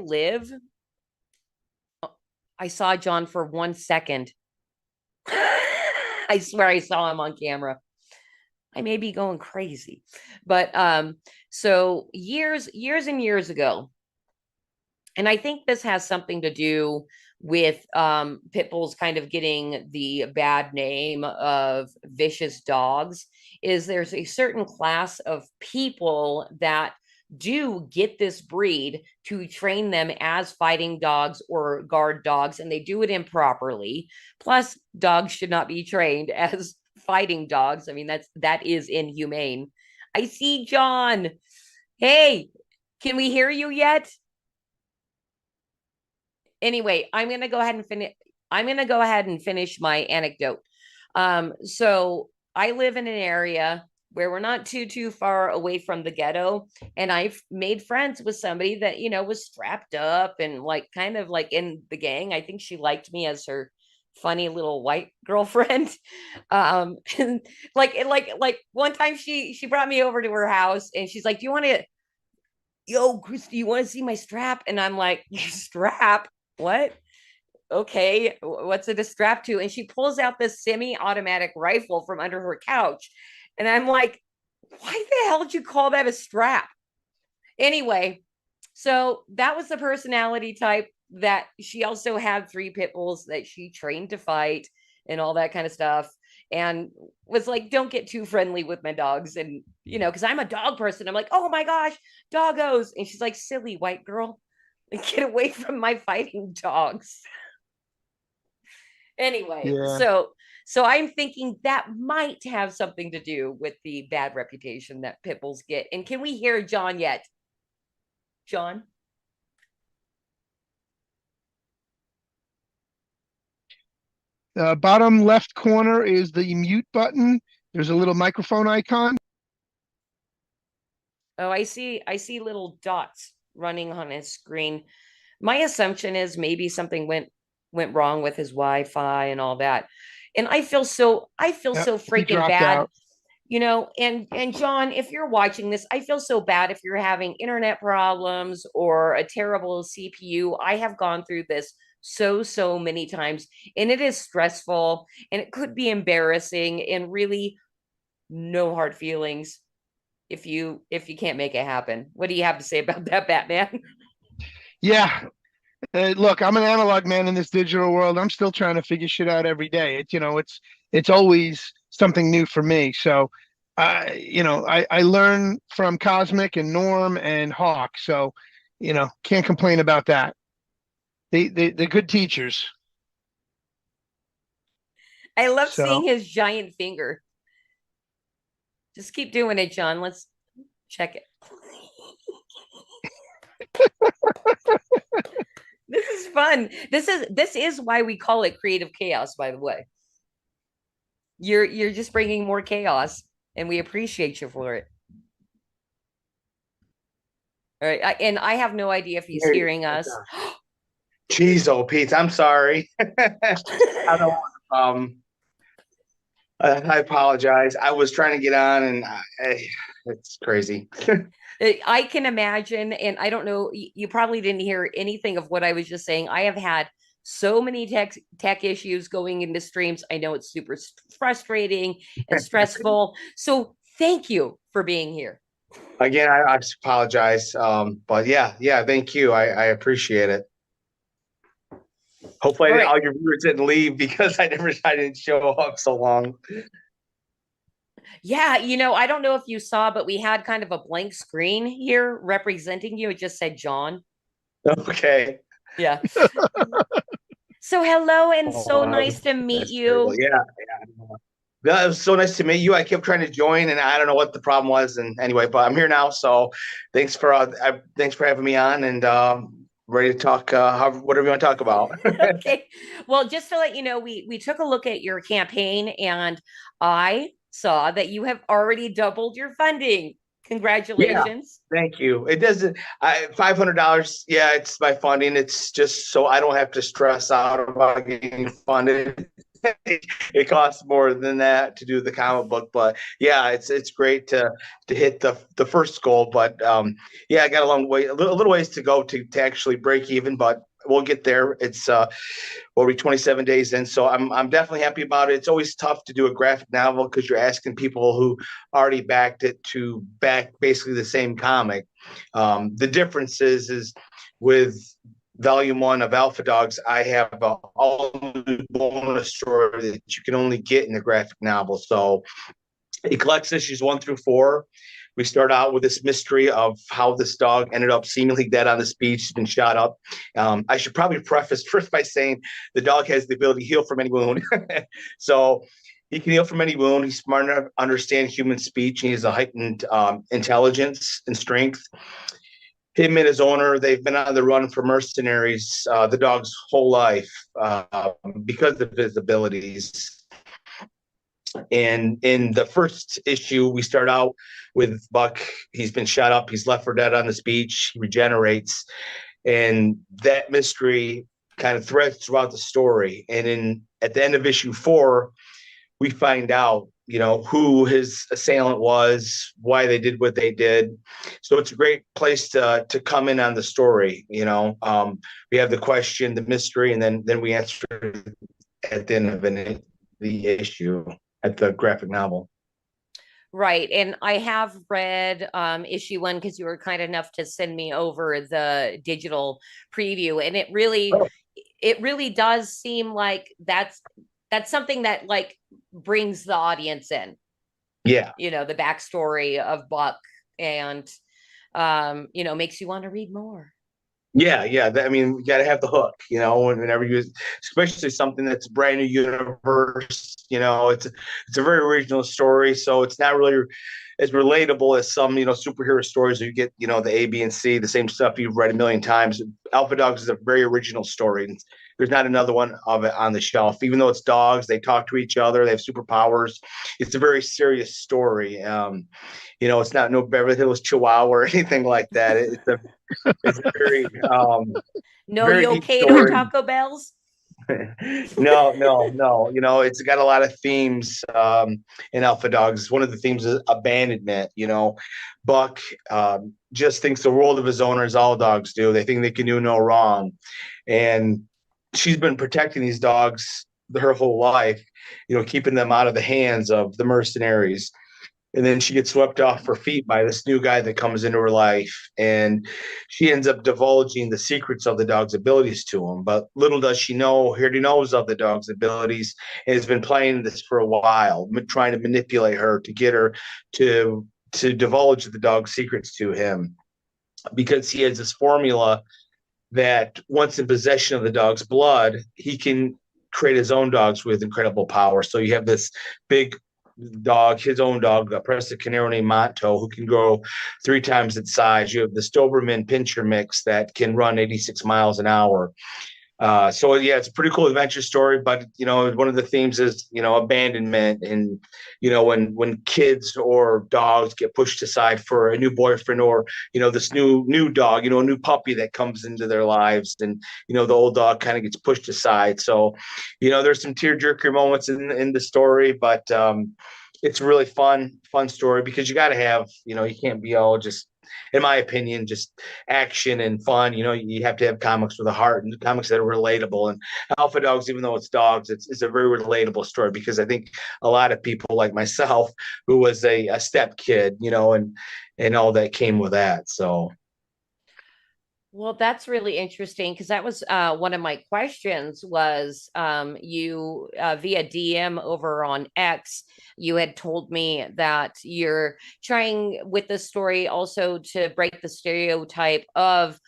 Speaker 1: live, I saw John for 1 second. I swear I saw him on camera. I may be going crazy, but so years and years ago, and I think this has something to do with pit bulls kind of getting the bad name of vicious dogs, is there's a certain class of people that do get this breed to train them as fighting dogs or guard dogs, and they do it improperly. Plus, dogs should not be trained as fighting dogs. I mean, that is inhumane. I see John. Hey, can we hear you yet? Anyway, I'm going to go ahead and finish my anecdote. So I live in an area where we're not too far away from the ghetto, and I've made friends with somebody that, you know, was strapped up and like kind of like in the gang. I think she liked me as her funny little white girlfriend. Like one time she brought me over to her house, and she's like, "Do you want to, yo, Chris, do you want to see my strap?" And I'm like, "Strap? What? Okay, what's it a strap to?" And she pulls out this semi-automatic rifle from under her couch. And I'm like, why the hell did you call that a strap? Anyway, so that was the personality type that she also had 3 pit bulls that she trained to fight and all that kind of stuff. And was like, don't get too friendly with my dogs. And, you know, because I'm a dog person. I'm like, oh my gosh, doggos. And she's like, silly white girl, get away from my fighting dogs. Anyway,
Speaker 2: Yeah.
Speaker 1: so I'm thinking that might have something to do with the bad reputation that pit bulls get. And can we hear John yet? John?
Speaker 2: Bottom left corner is the mute button. There's a little microphone icon.
Speaker 1: Oh, I see little dots running on his screen. My assumption is maybe something went wrong with his Wi-Fi and all that. And I feel so freaking bad.
Speaker 2: Out.
Speaker 1: You know, and John, if you're watching this, I feel so bad if you're having internet problems or a terrible CPU. I have gone through this so many times, and it is stressful, and it could be embarrassing, and really no hard feelings if you can't make it happen. What do you have to say about that, Batman?
Speaker 2: Yeah. Look, I'm an analog man in this digital world. I'm still trying to figure shit out every day. It's always something new for me. So, I learn from Cosmic and Norm and Hawk. So, can't complain about that. They're good teachers.
Speaker 1: I love seeing his giant finger. Just keep doing it, John. Let's check it. This is fun. This is why we call it creative chaos, by the way. You're just bringing more chaos, and we appreciate you for it. All right, and I have no idea if he's hearing us.
Speaker 6: Jeez, oh Pete, I'm sorry. I don't. I apologize. I was trying to get on, and it's crazy.
Speaker 1: I can imagine, and I don't know, you probably didn't hear anything of what I was just saying. I have had so many tech issues going into streams. I know it's super frustrating and stressful. So thank you for being here.
Speaker 6: Again, I apologize. But yeah, thank you. I appreciate it. Hopefully all your viewers didn't leave because I didn't show up so long.
Speaker 1: Yeah, I don't know if you saw, but we had kind of a blank screen here representing you. It just said Jon.
Speaker 6: Okay.
Speaker 1: Yeah. So hello, and so nice to meet you.
Speaker 6: Yeah. It was so nice to meet you. I kept trying to join, and I don't know what the problem was. And anyway, but I'm here now. So thanks for having me on, and ready to talk whatever you want to talk about.
Speaker 1: Okay. Well, just to let you know, we took a look at your campaign, and I saw that you have already doubled your funding. Congratulations.
Speaker 6: Yeah, thank you. It doesn't $500. Yeah, it's my funding. It's just so I don't have to stress out about getting funded. It costs more than that to do the comic book, but yeah, it's great to hit the first goal. But yeah, I got a little ways to go to actually break even, but we'll get there. It's we'll be 27 days in, so I'm definitely happy about it. It's always tough to do a graphic novel because you're asking people who already backed it to back basically the same comic. The difference is with Volume 1 of Alpha Dogs, I have an all-new bonus story that you can only get in the graphic novel. So it collects issues 1 through 4. We start out with this mystery of how this dog ended up seemingly dead on this beach. He's been shot up. I should probably preface first by saying the dog has the ability to heal from any wound. So he can heal from any wound. He's smart enough to understand human speech. And he has a heightened intelligence and strength. Him and his owner, they've been on the run for mercenaries the dog's whole life because of his abilities. And in the first issue, we start out with Buck. He's been shot up. He's left for dead on this beach. He regenerates. And that mystery kind of threads throughout the story. And at the end of issue 4, we find out, who his assailant was, why they did what they did. So it's a great place to come in on the story. We have the question, the mystery, and then we answer at the end of the issue at the graphic novel.
Speaker 1: Right. And I have read issue 1 because you were kind enough to send me over the digital preview. And it really does seem like that's something that like brings the audience in.
Speaker 6: Yeah.
Speaker 1: The backstory of Buck and, makes you want to read more. Yeah.
Speaker 6: You got to have the hook, whenever you, especially something that's a brand new universe, it's a very original story. So it's not really as relatable as some, superhero stories where you get, the A, B, and C, the same stuff you've read a million times. Alpha Dogs is a very original story. There's not another one of it on the shelf. Even though it's dogs, they talk to each other, they have superpowers. It's a very serious story. It's not no Beverly Hills Chihuahua or anything like that. It's a very
Speaker 1: no,
Speaker 6: very
Speaker 1: you okay to Taco Bells?
Speaker 6: No. It's got a lot of themes in Alpha Dogs. One of the themes is abandonment. Buck just thinks the world of his owner, as all dogs do. They think they can do no wrong, and she's been protecting these dogs her whole life, keeping them out of the hands of the mercenaries. And then she gets swept off her feet by this new guy that comes into her life. And she ends up divulging the secrets of the dog's abilities to him. But little does she know, he already knows of the dog's abilities and has been playing this for a while, trying to manipulate her to get her to divulge the dog's secrets to him. Because he has this formula that once in possession of the dog's blood, he can create his own dogs with incredible power. So you have this big dog, his own dog, a Presa Canero named Monto, who can grow 3 times its size. You have the Doberman Pinscher mix that can run 86 miles an hour. So yeah, it's a pretty cool adventure story, but one of the themes is abandonment, and when kids or dogs get pushed aside for a new boyfriend or this new dog, a new puppy that comes into their lives, and the old dog kind of gets pushed aside. So there's some tearjerker moments in the story, but it's a really fun story because you got to have you can't be all just in my opinion, just action and fun. You have to have comics with a heart and comics that are relatable. And Alpha Dogs, even though it's dogs, it's a very relatable story, because I think a lot of people like myself, who was a step kid, and all that came with that. So.
Speaker 1: Well, that's really interesting, because that was one of my questions was you via DM over on X, you had told me that you're trying with the story also to break the stereotype of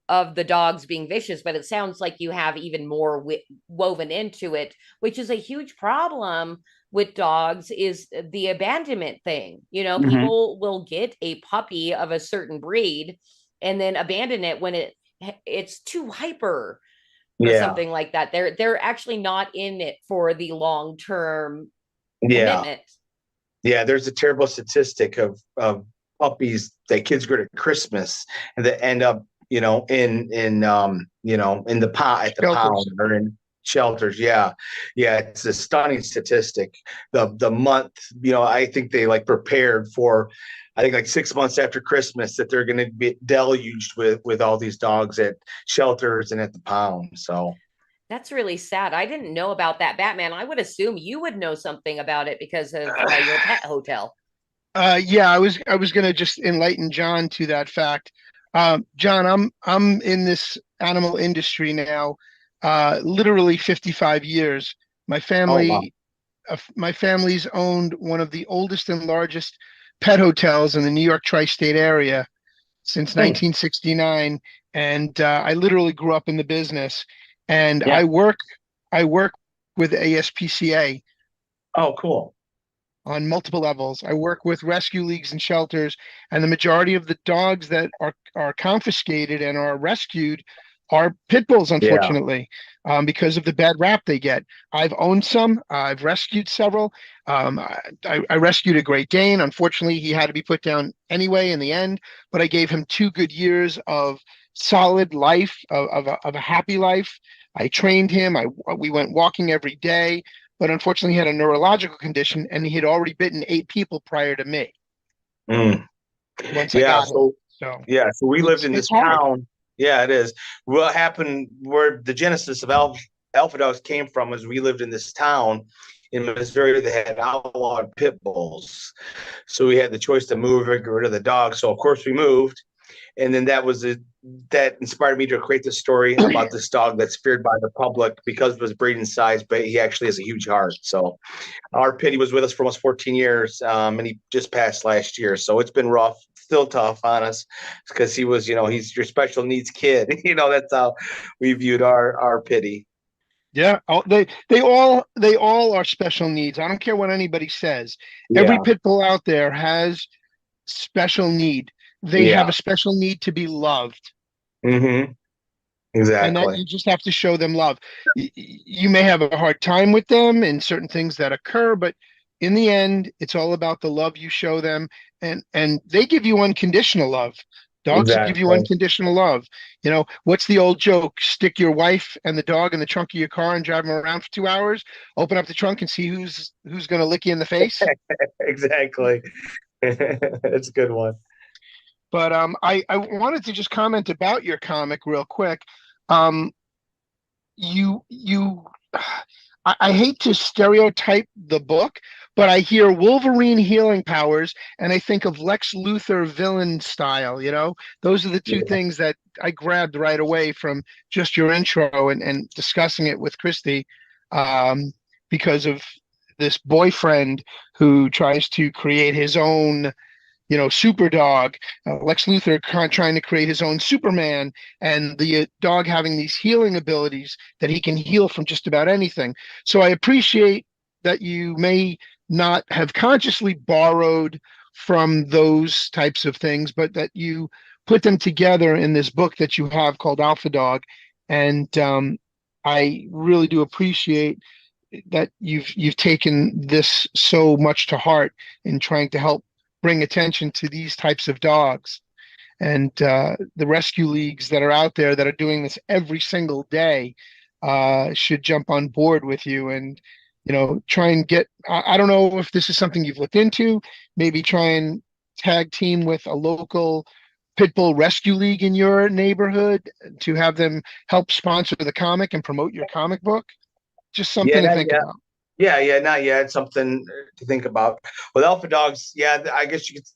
Speaker 1: the dogs being vicious, but it sounds like you have even more woven into it, which is a huge problem with dogs, is the abandonment thing. People will get a puppy of a certain breed and then abandon it when it's too hyper or something like that. They're actually not in it for the long-term commitment.
Speaker 6: Yeah, there's a terrible statistic of puppies that kids get at Christmas and that end up, in the pot at the pound or in shelters. Yeah, it's a stunning statistic. The month, I think they prepared for, I think 6 months after Christmas, that they're going to be deluged with all these dogs at shelters and at the pound. So
Speaker 1: that's really sad. I didn't know about that, Batman. I would assume you would know something about it because of your pet hotel.
Speaker 2: Yeah, I was going to just enlighten John to that fact. John, I'm in this animal industry now, literally 55 years. My family, my family's owned one of the oldest and largest pet hotels in the New York tri-state area since 1969, and I literally grew up in the business. And I work with ASPCA.
Speaker 6: Oh, cool.
Speaker 2: On multiple levels. I work with rescue leagues and shelters, and the majority of the dogs that are confiscated and are rescued are pit bulls, unfortunately, because of the bad rap they get. I've owned some. I've rescued several. I rescued a Great Dane. Unfortunately, he had to be put down anyway in the end, but I gave him 2 good years of solid life, of a happy life. I trained him. We went walking every day. But unfortunately, he had a neurological condition, and he had already bitten 8 people prior to me. Once I got him. So
Speaker 6: we lived in this town. Yeah, it is. What happened, where the genesis of Alpha Dogs came from, was we lived in this town in Missouri that had outlawed pit bulls. So we had the choice to move or get rid of the dog. So of course we moved. And then that inspired me to create this story about this dog that's feared by the public because of his breeding size, but he actually has a huge heart. So our Pitty was with us for almost 14 years, and he just passed last year. So it's been rough, still tough on us, because he was, he's your special needs kid. That's how we viewed our Pitty.
Speaker 2: Yeah, they all are special needs. I don't care what anybody says. Every pit bull out there has special need. They have a special need to be loved.
Speaker 6: Mm-hmm. Exactly.
Speaker 2: And that you just have to show them love. You may have a hard time with them in certain things that occur, but in the end, it's all about the love you show them, and they give you unconditional love. Dogs give you unconditional love. What's the old joke? Stick your wife and the dog in the trunk of your car and drive them around for 2 hours. Open up the trunk and see who's going to lick you in the face.
Speaker 6: Exactly. It's a good one.
Speaker 2: But I wanted to just comment about your comic real quick. I hate to stereotype the book, but I hear Wolverine healing powers, and I think of Lex Luthor villain style. Those are the 2 things that I grabbed right away from just your intro and discussing it with Christy, because of this boyfriend who tries to create his own super dog, Lex Luthor trying to create his own Superman, and the dog having these healing abilities that he can heal from just about anything. So I appreciate that you may not have consciously borrowed from those types of things, but that you put them together in this book that you have called Alpha Dog. And I really do appreciate that you've taken this so much to heart in trying to help bring attention to these types of dogs, and the rescue leagues that are out there that are doing this every single day should jump on board with you and try and get, I don't know if this is something you've looked into, maybe try and tag team with a local pit bull rescue league in your neighborhood to have them help sponsor the comic and promote your comic book? Just something to
Speaker 6: not
Speaker 2: think
Speaker 6: yet.
Speaker 2: about.
Speaker 6: Yeah, not yet. Something to think about. With alpha dogs, yeah, I guess you could,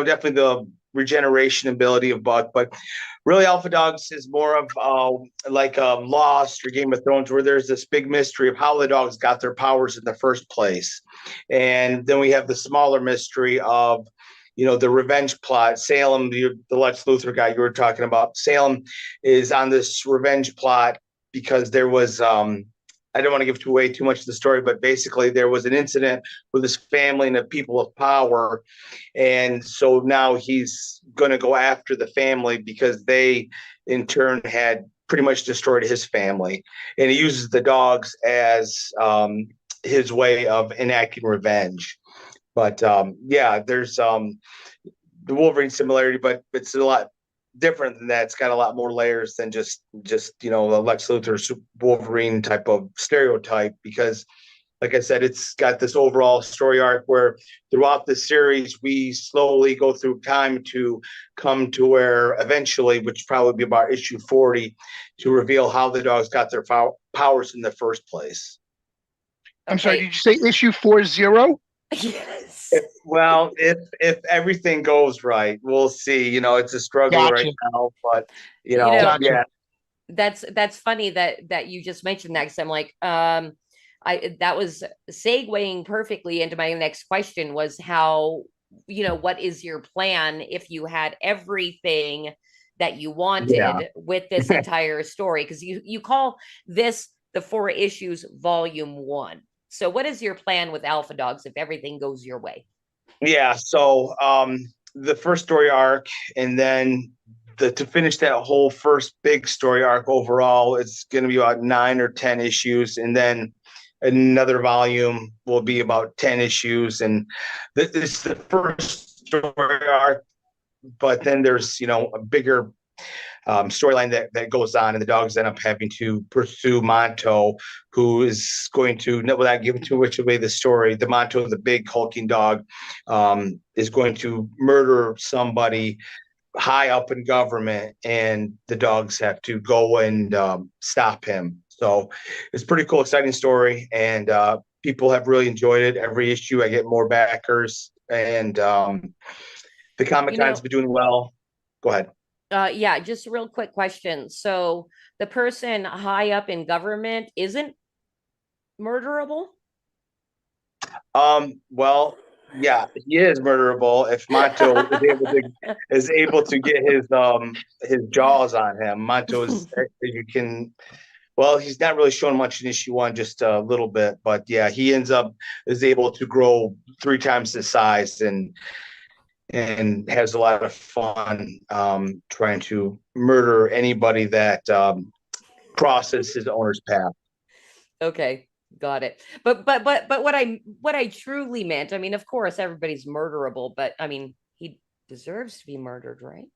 Speaker 6: definitely the regeneration ability of Buck, but really alpha dogs is more of like Lost or Game of Thrones, where there's this big mystery of how the dogs got their powers in the first place. And then we have the smaller mystery of the revenge plot. Salem, the Lex Luthor guy you were talking about, Salem is on this revenge plot because there was I don't want to give away too much of the story, but basically there was an incident with his family and the people of power. And so now he's going to go after the family because they in turn had pretty much destroyed his family. And he uses the dogs as his way of enacting revenge. But there's the Wolverine similarity, but it's a lot different than that. It's got a lot more layers than just the Lex Luthor Wolverine type of stereotype, because like I said, it's got this overall story arc where throughout the series we slowly go through time to come to where eventually, which probably be about issue 40, to reveal how the dogs got their powers in the first place.
Speaker 2: I'm sorry, did you say issue 40?
Speaker 1: Yes.
Speaker 6: If everything goes right, we'll see. It's a struggle right now, but
Speaker 2: Gotcha.
Speaker 1: That's funny that you just mentioned that, because I'm like, that was segueing perfectly into my next question, was how, what is your plan if you had everything that you wanted with this entire story? Because you call this the 4 issues volume 1. So what is your plan with alpha dogs if everything goes your way?
Speaker 6: Yeah. So the first story arc, and then to finish that whole first big story arc overall, it's going to be about 9 or 10 issues. And then another volume will be about 10 issues. And this is the first story arc, but then there's, a bigger storyline that goes on, and the dogs end up having to pursue Monto, who is going to, without giving too much away the story, the Monto, the big hulking dog, is going to murder somebody high up in government, and the dogs have to go and stop him. So it's a pretty cool, exciting story, and people have really enjoyed it. Every issue I get more backers, and the Comic-Con's been doing well. Go ahead.
Speaker 1: Just a real quick question. So the person high up in government isn't murderable?
Speaker 6: Well, yeah, he is murderable if Monto is able to get his jaws on him. Monto is he's not really showing much in issue 1, just a little bit, but yeah, he is able to grow 3 times his size and has a lot of fun trying to murder anybody that crosses his owner's path.
Speaker 1: Okay, got it. But what I truly meant, I mean, of course everybody's murderable, but I mean, he deserves to be murdered, right?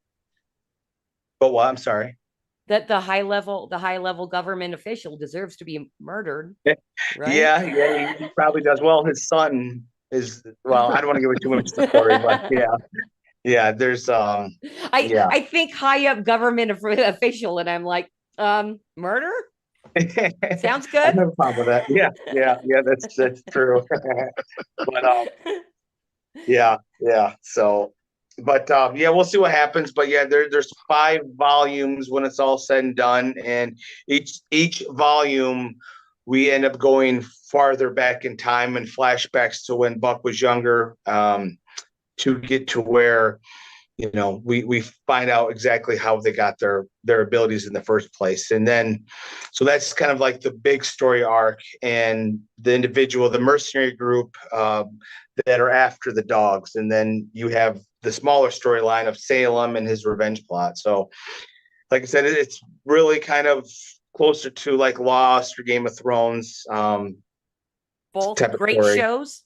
Speaker 6: But what? I'm sorry.
Speaker 1: That the high level government official deserves to be murdered, right?
Speaker 6: Yeah, he probably does. Well, his son is, well, I don't want to give away too much of the story, but yeah, there's
Speaker 1: I think high up government official, and I'm like, murder sounds good.
Speaker 6: I have a problem with that. Yeah, that's true. But yeah. So, but we'll see what happens. But yeah, there's 5 volumes when it's all said and done, and each volume we end up going farther back in time and flashbacks to when Buck was younger, to get to where we find out exactly how they got their abilities in the first place. And then so that's kind of like the big story arc, and the mercenary group that are after the dogs, and then you have the smaller storyline of Salem and his revenge plot. So like I said, it's really kind of closer to like Lost or Game of Thrones.
Speaker 1: Both great shows.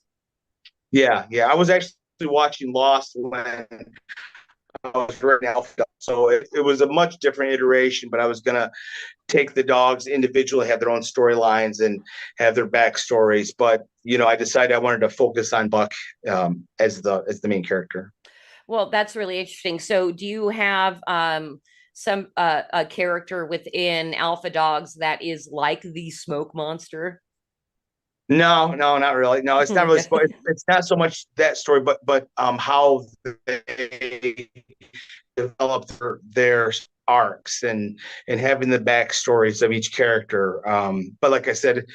Speaker 6: Yeah. I was actually watching Lost when I was right now. So it was a much different iteration, but I was gonna take the dogs individually, have their own storylines and have their backstories. But I decided I wanted to focus on Buck as the main character.
Speaker 1: Well, that's really interesting. So, do you have some a character within Alpha Dogs that is like the smoke monster?
Speaker 6: No, no, not really. No, it's not really.
Speaker 1: Okay.
Speaker 6: It's not so much that story, but how they develop their arcs and having the backstories of each character. But like I said,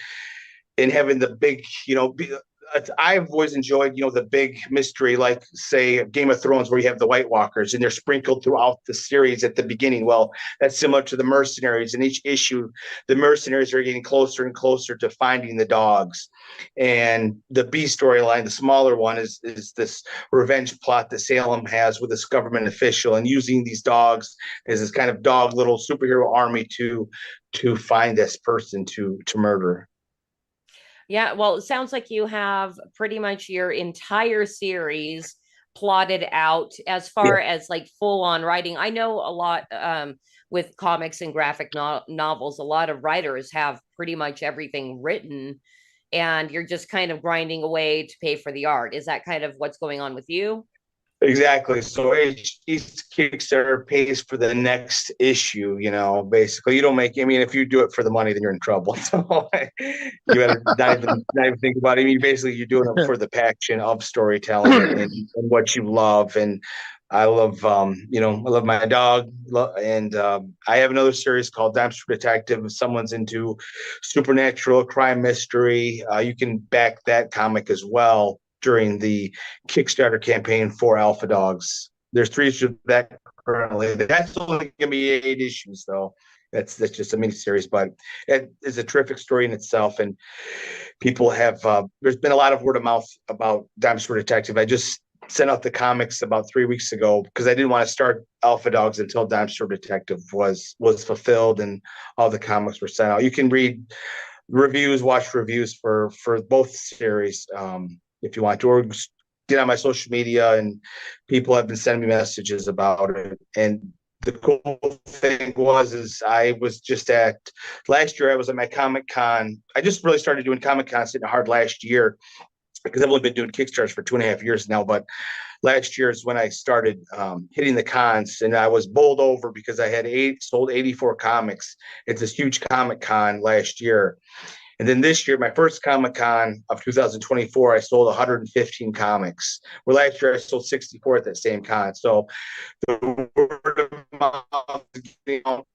Speaker 6: in having the big, I've always enjoyed, the big mystery, like say Game of Thrones, where you have the White Walkers and they're sprinkled throughout the series at the beginning. Well, that's similar to the mercenaries. In each issue, the mercenaries are getting closer and closer to finding the dogs. And the B storyline, the smaller one, is this revenge plot that Salem has with this government official and using these dogs as this kind of dog little superhero army to find this person to murder.
Speaker 1: Yeah, well, it sounds like you have pretty much your entire series plotted out as far as like full on writing. I know a lot with comics and graphic novels, a lot of writers have pretty much everything written and you're just kind of grinding away to pay for the art. Is that kind of what's going on with you?
Speaker 6: Exactly. So each Kickstarter pays for the next issue, basically. You don't make, if you do it for the money, then you're in trouble. So you better not even think about it. Basically, you're doing it for the passion of storytelling and what you love. And I love, I love my dog. And I have another series called Dexter Detective. If someone's into supernatural crime mystery, you can back that comic as well during the Kickstarter campaign for Alpha Dogs. There's 3 issues of that currently. That's only going to be 8 issues, though. That's just a mini series, but it is a terrific story in itself. And people have, there's been a lot of word of mouth about Dexter Detective. I just sent out the comics about 3 weeks ago because I didn't want to start Alpha Dogs until Dexter Detective was fulfilled and all the comics were sent out. You can read reviews, watch reviews for both series. If you want to, or get on my social media, and people have been sending me messages about it. And the cool thing is I was just last year, I was at my Comic Con. I just really started doing Comic Con sitting hard last year because I've only been doing Kickstarters for 2.5 years now. But last year is when I started hitting the cons, and I was bowled over because I had sold 84 comics. It's this huge Comic Con last year. And then this year, my first Comic-Con of 2024, I sold 115 comics. Where last year I sold 64 at that same con. So the word of mouth,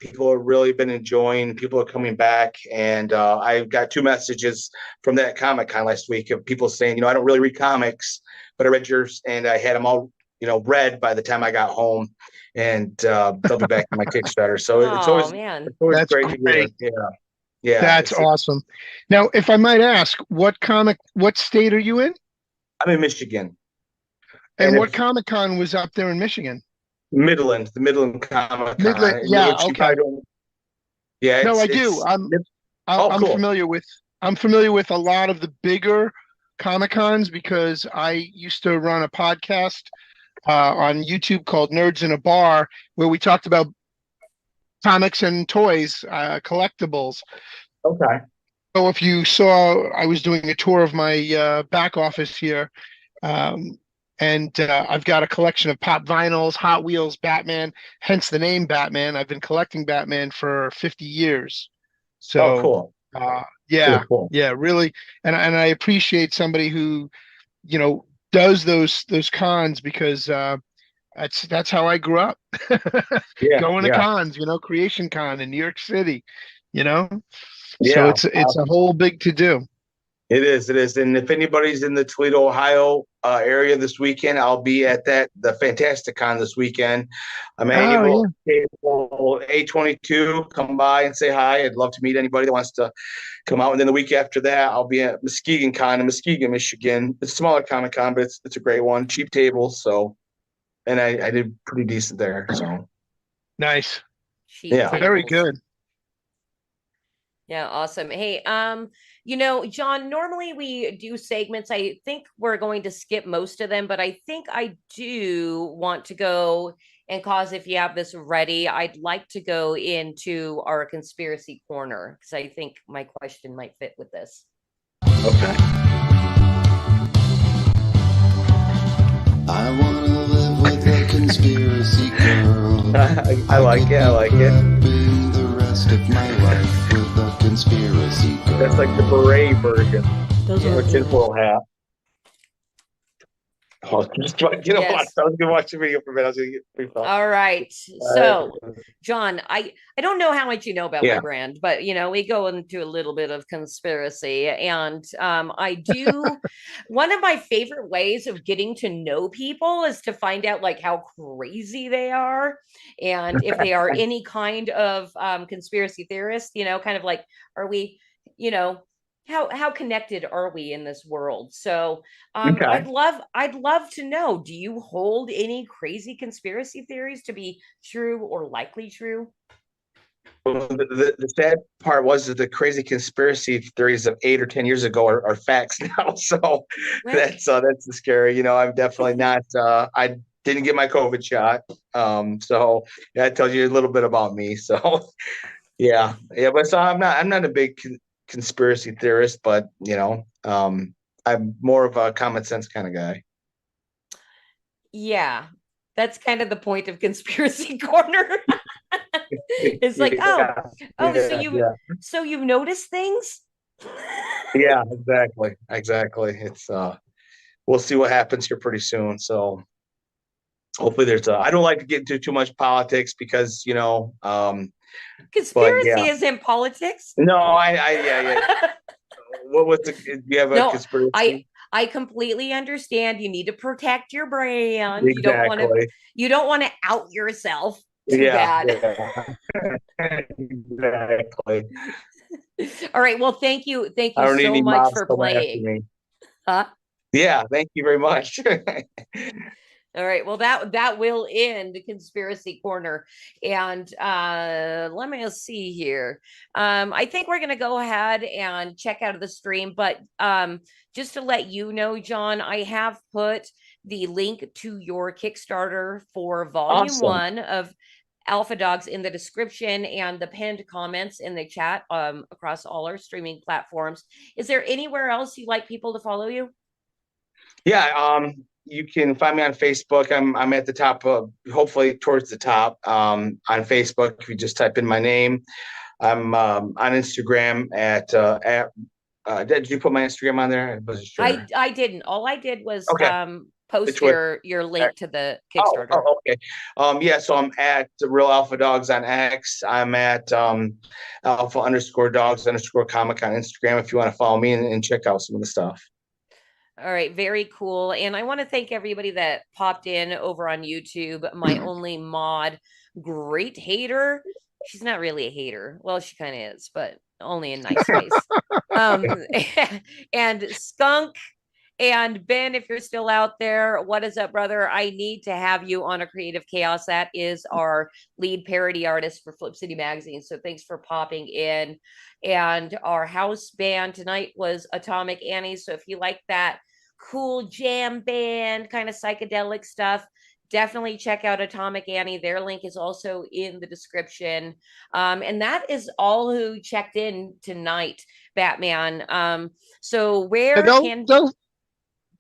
Speaker 6: people have really been enjoying. People are coming back, and I got 2 messages from that Comic-Con last week of people saying, I don't really read comics, but I read yours, and I had them all, read by the time I got home. And they'll be back on my Kickstarter. So it's always
Speaker 2: That's
Speaker 6: great to hear. Yeah. Yeah,
Speaker 2: that's awesome. Now, if I might ask, what state are you in?
Speaker 6: I'm in Michigan.
Speaker 2: And what Comic Con was up there in Michigan?
Speaker 6: The Midland Comic Con.
Speaker 2: Midland, yeah, okay.
Speaker 6: Yeah,
Speaker 2: I do. I'm
Speaker 6: cool.
Speaker 2: familiar with a lot of the bigger Comic Cons because I used to run a podcast on YouTube called Nerds in a Bar where we talked about comics and toys, collectibles.
Speaker 6: Okay.
Speaker 2: So if you saw, I was doing a tour of my back office here, and I've got a collection of pop vinyls, Hot Wheels, Batman, hence the name Batman. I've been collecting Batman for 50 years. So,
Speaker 6: cool.
Speaker 2: Yeah,
Speaker 6: cool.
Speaker 2: Yeah, really. And I appreciate somebody who, does those cons because that's how I grew up. Going to cons, Creation Con in New York City, So it's a whole big to do.
Speaker 6: It is. And if anybody's in the Toledo, Ohio area this weekend, I'll be at the Fantastic Con this weekend. I'm annual A22. Come by and say hi. I'd love to meet anybody that wants to come out. And then the week after that, I'll be at Muskegon Con in Muskegon, Michigan. It's a smaller Comic Con, but it's a great one. Cheap tables, so. And I did pretty decent there. So
Speaker 2: nice.
Speaker 6: Yeah.
Speaker 2: Very good.
Speaker 1: Yeah, awesome. Hey, John, normally we do segments. I think we're going to skip most of them, but I think I do want to go and if you have this ready, I'd like to go into our conspiracy corner because I think my question might fit with this.
Speaker 6: Okay.
Speaker 7: I wanna live with conspiracy girl.
Speaker 6: I like it. I like it.
Speaker 7: Spend the rest of my life with a conspiracy girl.
Speaker 6: That's like the beret version.
Speaker 1: Those
Speaker 6: Or
Speaker 1: are
Speaker 6: tinfoil hat. Oh, just you know what?
Speaker 1: Yes.
Speaker 6: I was gonna watch the video for a minute. I was gonna get free thought.
Speaker 1: all right. So, John, I don't know how much you know about my
Speaker 6: Yeah.
Speaker 1: brand, but we go into a little bit of conspiracy, and I do. One of my favorite ways of getting to know people is to find out like how crazy they are, and if they are any kind of conspiracy theorist. Kind of like, are we, you know. How connected are we in this world? So
Speaker 6: Okay.
Speaker 1: I'd love to know, do you hold any crazy conspiracy theories to be true or likely true?
Speaker 6: Well, the sad part was that the crazy conspiracy theories of 8 or 10 years ago are facts now. So
Speaker 1: Right.
Speaker 6: that's the scary. I'm definitely not. I didn't get my COVID shot. So that tells you a little bit about me. So yeah. But so I'm not a big conspiracy theorist, but I'm more of a common sense kind of guy.
Speaker 1: Yeah, that's kind of the point of conspiracy corner. It's like,
Speaker 6: Yeah.
Speaker 1: so you've noticed things?
Speaker 6: Yeah, exactly. It's we'll see what happens here pretty soon. So hopefully there's I don't like to get into too much politics because
Speaker 1: Conspiracy is in politics.
Speaker 6: no, yeah. What was do you have a
Speaker 1: No,
Speaker 6: conspiracy?
Speaker 1: I completely understand. You need to protect your brand.
Speaker 6: Exactly.
Speaker 1: You don't want to out yourself too
Speaker 6: Yeah.
Speaker 1: bad.
Speaker 6: Exactly.
Speaker 1: All right. Well, thank you
Speaker 6: I don't need
Speaker 1: so
Speaker 6: any
Speaker 1: much
Speaker 6: mobs
Speaker 1: for
Speaker 6: coming after
Speaker 1: playing.
Speaker 6: me.
Speaker 1: Huh?
Speaker 6: Yeah, thank you very much.
Speaker 1: All right. Well, that will end the conspiracy corner. And let me see here. I think we're gonna go ahead and check out of the stream, but just to let you know, John, I have put the link to your Kickstarter for volume
Speaker 6: Awesome.
Speaker 1: 1 of Alpha Dogs in the description and the pinned comments in the chat across all our streaming platforms. Is there anywhere else you'd like people to follow you?
Speaker 6: Yeah, you can find me on Facebook. I'm at the top of, hopefully towards the top, on Facebook. If you just type in my name, I'm on Instagram at did you put my Instagram on there? I wasn't sure.
Speaker 1: I didn't. All I did was
Speaker 6: Okay.
Speaker 1: post
Speaker 6: Which
Speaker 1: your link to the Kickstarter.
Speaker 6: Okay. Yeah, so I'm at the Real Alpha Dogs on X. I'm at Alpha_Dogs_comic on Instagram if you want to follow me and check out some of the stuff.
Speaker 1: All right, very cool. And I want to thank everybody that popped in over on YouTube. My only mod, great hater. She's not really a hater. Well, she kind of is, but only in nice ways. And Skunk and Ben, if you're still out there, what is up, brother? I need to have you on a Creative Chaos. That is our lead parody artist for Flip City Magazine. So thanks for popping in. And our house band tonight was Atomic Annie. So if you like that cool jam band kind of psychedelic stuff, definitely check out Atomic Annie. Their link is also in the description. And that is all who checked in tonight, Batman. So where can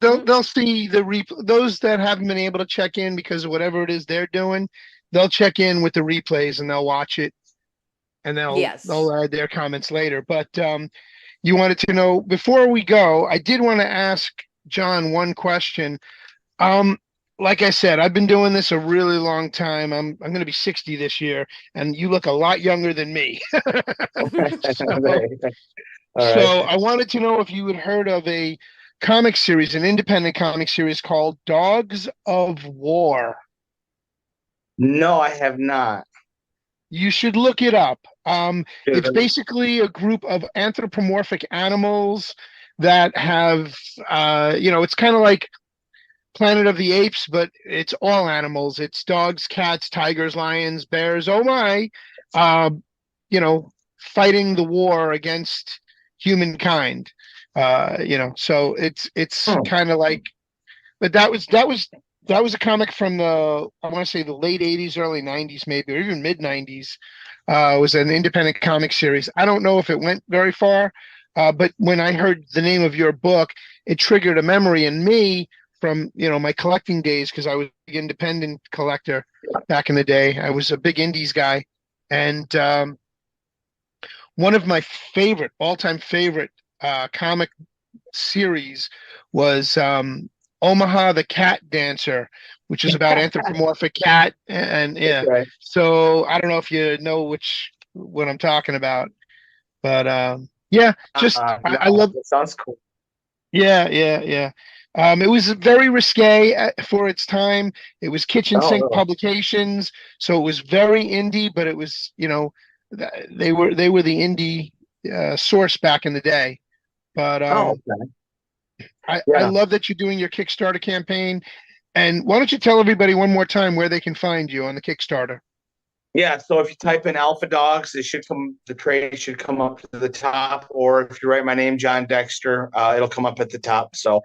Speaker 2: they'll see the those that haven't been able to check in because of whatever it is they're doing, they'll check in with the replays and they'll watch it and they'll add their comments later. But you wanted to know, before we go, I did want to ask John one question. Like I said, I've been doing this a really long time. I'm going to be 60 this year, and you look a lot younger than me. So I wanted to know if you had heard of a comic series, an independent comic series called Dogs of War.
Speaker 6: No, I have not.
Speaker 2: You should look it up. It's basically a group of anthropomorphic animals that have, it's kind of like Planet of the Apes, but it's all animals. It's dogs, cats, tigers, lions, bears. Oh my, fighting the war against humankind. So it's kind of like, but that was a comic from I want to say the late 80s, early 90s, maybe, or even mid 90s. It was an independent comic series. I don't know if it went very far, but when I heard the name of your book, it triggered a memory in me from, my collecting days, because I was a big independent collector back in the day. I was a big indies guy. And one of my all-time favorite comic series was Omaha the Cat Dancer, which is about anthropomorphic cat. And yeah,
Speaker 6: Right.
Speaker 2: so I don't know if you know what I'm talking about, but yeah, just I
Speaker 6: No,
Speaker 2: love.
Speaker 6: that sounds cool.
Speaker 2: Yeah, yeah, yeah. It was very risque for its time. It was kitchen
Speaker 6: Oh,
Speaker 2: sink
Speaker 6: really?
Speaker 2: publications, so it was very indie, but it was, they were the indie source back in the day. But
Speaker 6: Oh, okay.
Speaker 2: I
Speaker 6: Yeah.
Speaker 2: love that you're doing your Kickstarter campaign. And why don't you tell everybody one more time where they can find you on the Kickstarter?
Speaker 6: Yeah, so if you type in Alpha Dogs, the trade should come up to the top. Or if you write my name, Jon Dexter, it'll come up at the top. So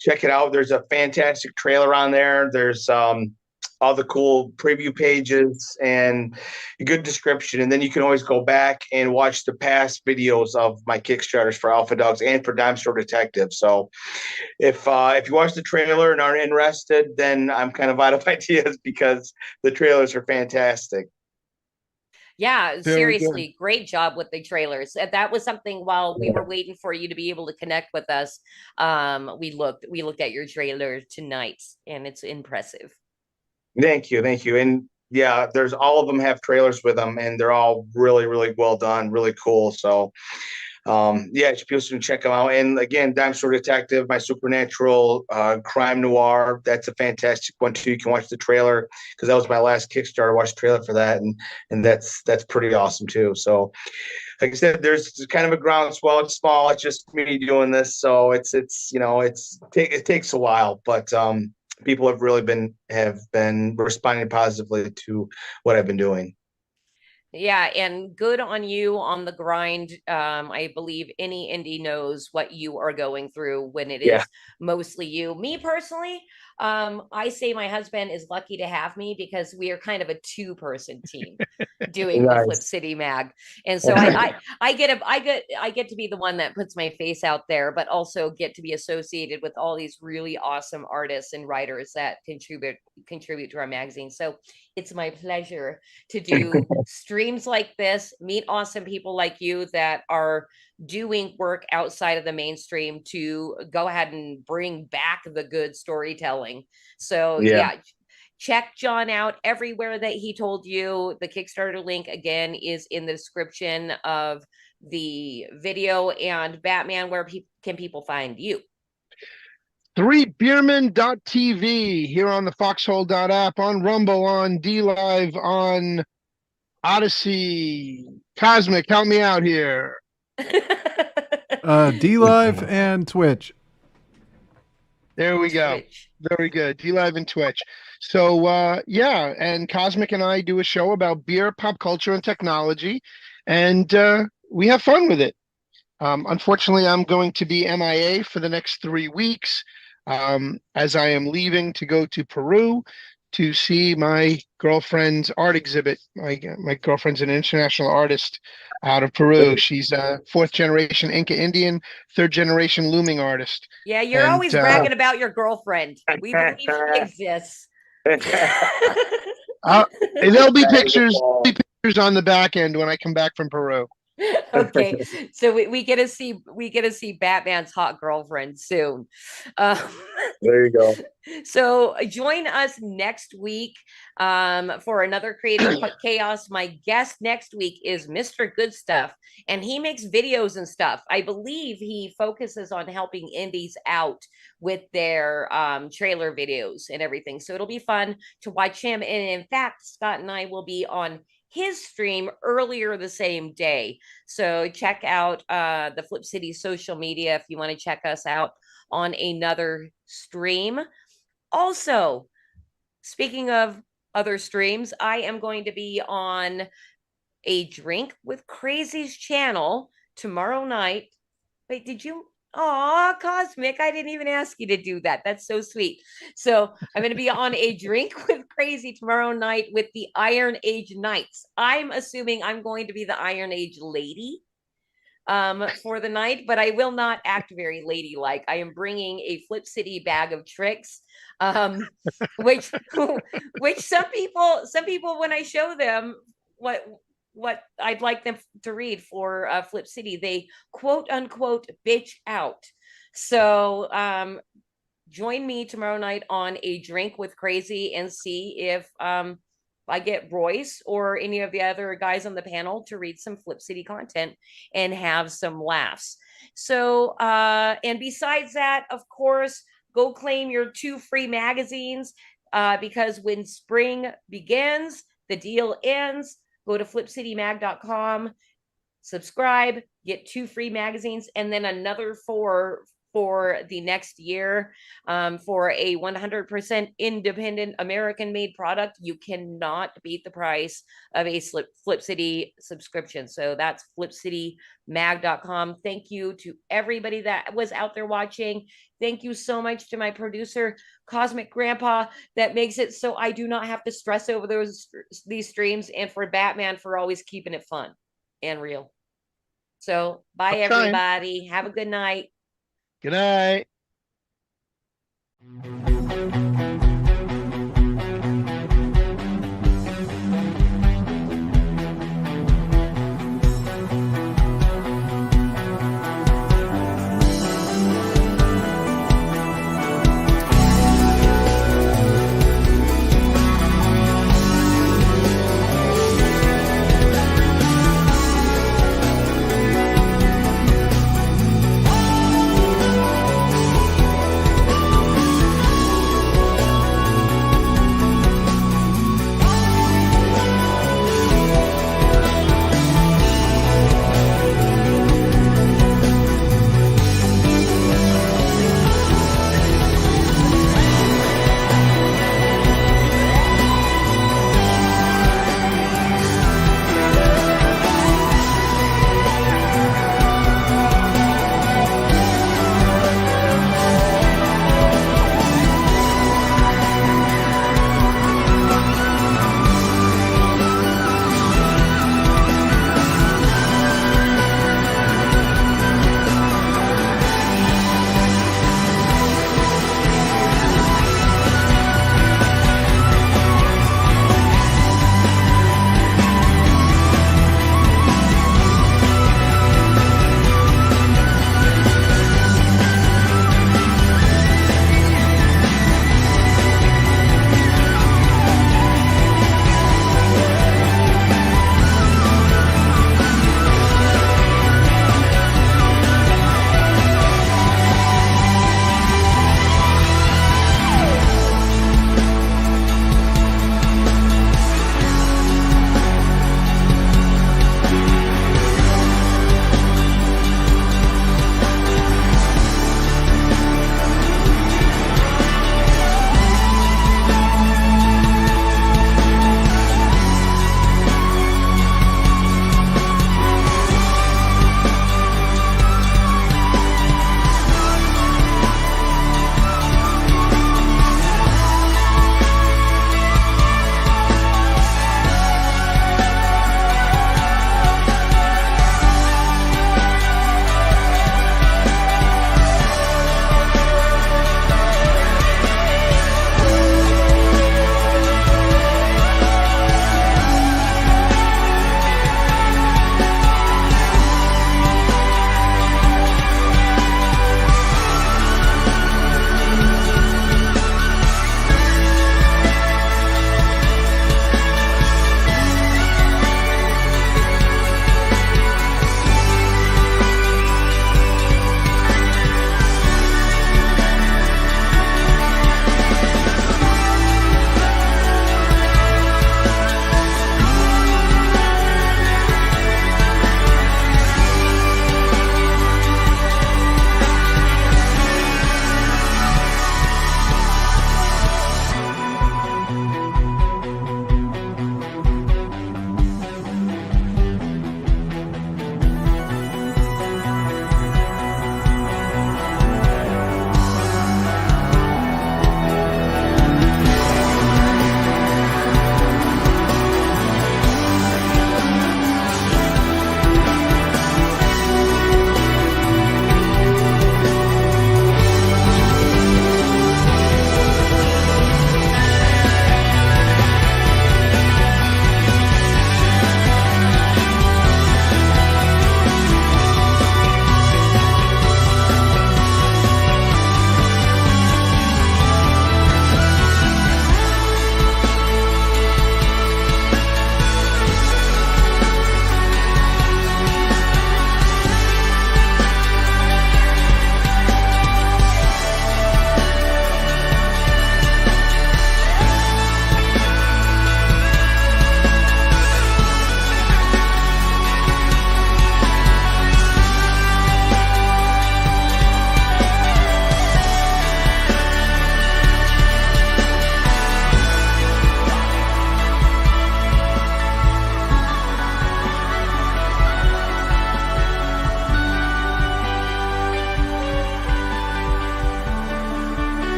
Speaker 6: check it out. There's a fantastic trailer on there. There's all the cool preview pages and a good description. And then you can always go back and watch the past videos of my Kickstarters for Alpha Dogs and for Dime Store Detective. So if you watch the trailer and aren't interested, then I'm kind of out of ideas because the trailers are fantastic.
Speaker 1: Yeah,
Speaker 2: Very good.
Speaker 1: seriously, great job with the trailers. That was something while we were waiting for you to be able to connect with us. We looked at your trailer tonight, and it's impressive.
Speaker 6: Thank you, and yeah, there's all of them have trailers with them, and they're all really, really well done, really cool. So, yeah, people should check them out. And again, Dime Store Detective, my supernatural crime noir, that's a fantastic one too. You can watch the trailer because that was my last Kickstarter. Watch the trailer for that, and that's pretty awesome too. So, like I said, there's kind of a groundswell. It's small. It's just me doing this, so it takes a while, but people have really been responding positively to what I've been doing.
Speaker 1: Yeah, and good on you on the grind. I believe any indie knows what you are going through when it
Speaker 6: Yeah.
Speaker 1: is mostly you. Me personally, I say my husband is lucky to have me because we are kind of a two-person team doing the Flip
Speaker 6: Nice.
Speaker 1: City Mag. And so I get to be the one that puts my face out there, but also get to be associated with all these really awesome artists and writers that contribute to our magazine. So it's my pleasure to do streams like this, meet awesome people like you that are doing work outside of the mainstream to go ahead and bring back the good storytelling. So
Speaker 6: Yeah.
Speaker 1: yeah, check Jon out everywhere that he told you. The Kickstarter link again is in the description of the video. And Batman, where can people find you?
Speaker 2: 3beerman.tv here on the foxhole.app, on Rumble, on DLive, on Odyssey. Cosmic, help me out here.
Speaker 5: DLive and Twitch.
Speaker 2: There we go.
Speaker 1: Twitch.
Speaker 2: Very good. DLive and Twitch. So yeah, and Cosmic and I do a show about beer, pop culture, and technology, and we have fun with it. Unfortunately, I'm going to be MIA for the next 3 weeks, as I am leaving to go to Peru to see my girlfriend's art exhibit. My girlfriend's an international artist out of Peru. She's a 4th generation Inca Indian, 3rd generation looming artist.
Speaker 1: Yeah, you're
Speaker 2: And,
Speaker 1: always bragging about your girlfriend. We believe she exists.
Speaker 2: There'll be pictures on the back end when I come back from Peru.
Speaker 1: Okay, so we get to see Batman's hot girlfriend soon.
Speaker 6: There you go.
Speaker 1: So join us next week for another Creative Chaos. My guest next week is Mr. Good Stuff, and he makes videos and stuff. I believe he focuses on helping indies out with their trailer videos and everything. So it'll be fun to watch him. And in fact, Scott and I will be on his stream earlier the same day. So check out the Flip City social media if you want to check us out on another stream. Also, speaking of other streams, I am going to be on a Drink with Crazy's channel tomorrow night. Wait, did you? Oh, Cosmic, I didn't even ask you to do that. That's so sweet. So I'm going to be on a Drink with Crazy tomorrow night with the Iron Age Knights. I'm assuming I'm going to be the Iron Age lady. for the night, but I will not act very ladylike. I am bringing a Flip City bag of tricks, which which some people when I show them what I'd like them to read for Flip City, they quote unquote bitch out. So join me tomorrow night on A Drink with Crazy and see if I get Royce or any of the other guys on the panel to read some Flip City content and have some laughs. So, and besides that, of course, go claim your 2 free magazines because when spring begins, the deal ends. Go to flipcitymag.com, subscribe, get 2 free magazines, and then another 4 for the next year for a 100% independent American made product. You cannot beat the price of a Flip City subscription. So that's flipcitymag.com. Thank you to everybody that was out there watching. Thank you so much to my producer, Cosmic Grandpa, that makes it so I do not have to stress over these streams, and for Batman for always keeping it fun and real. So bye, everybody. Have a good night.
Speaker 2: Good night.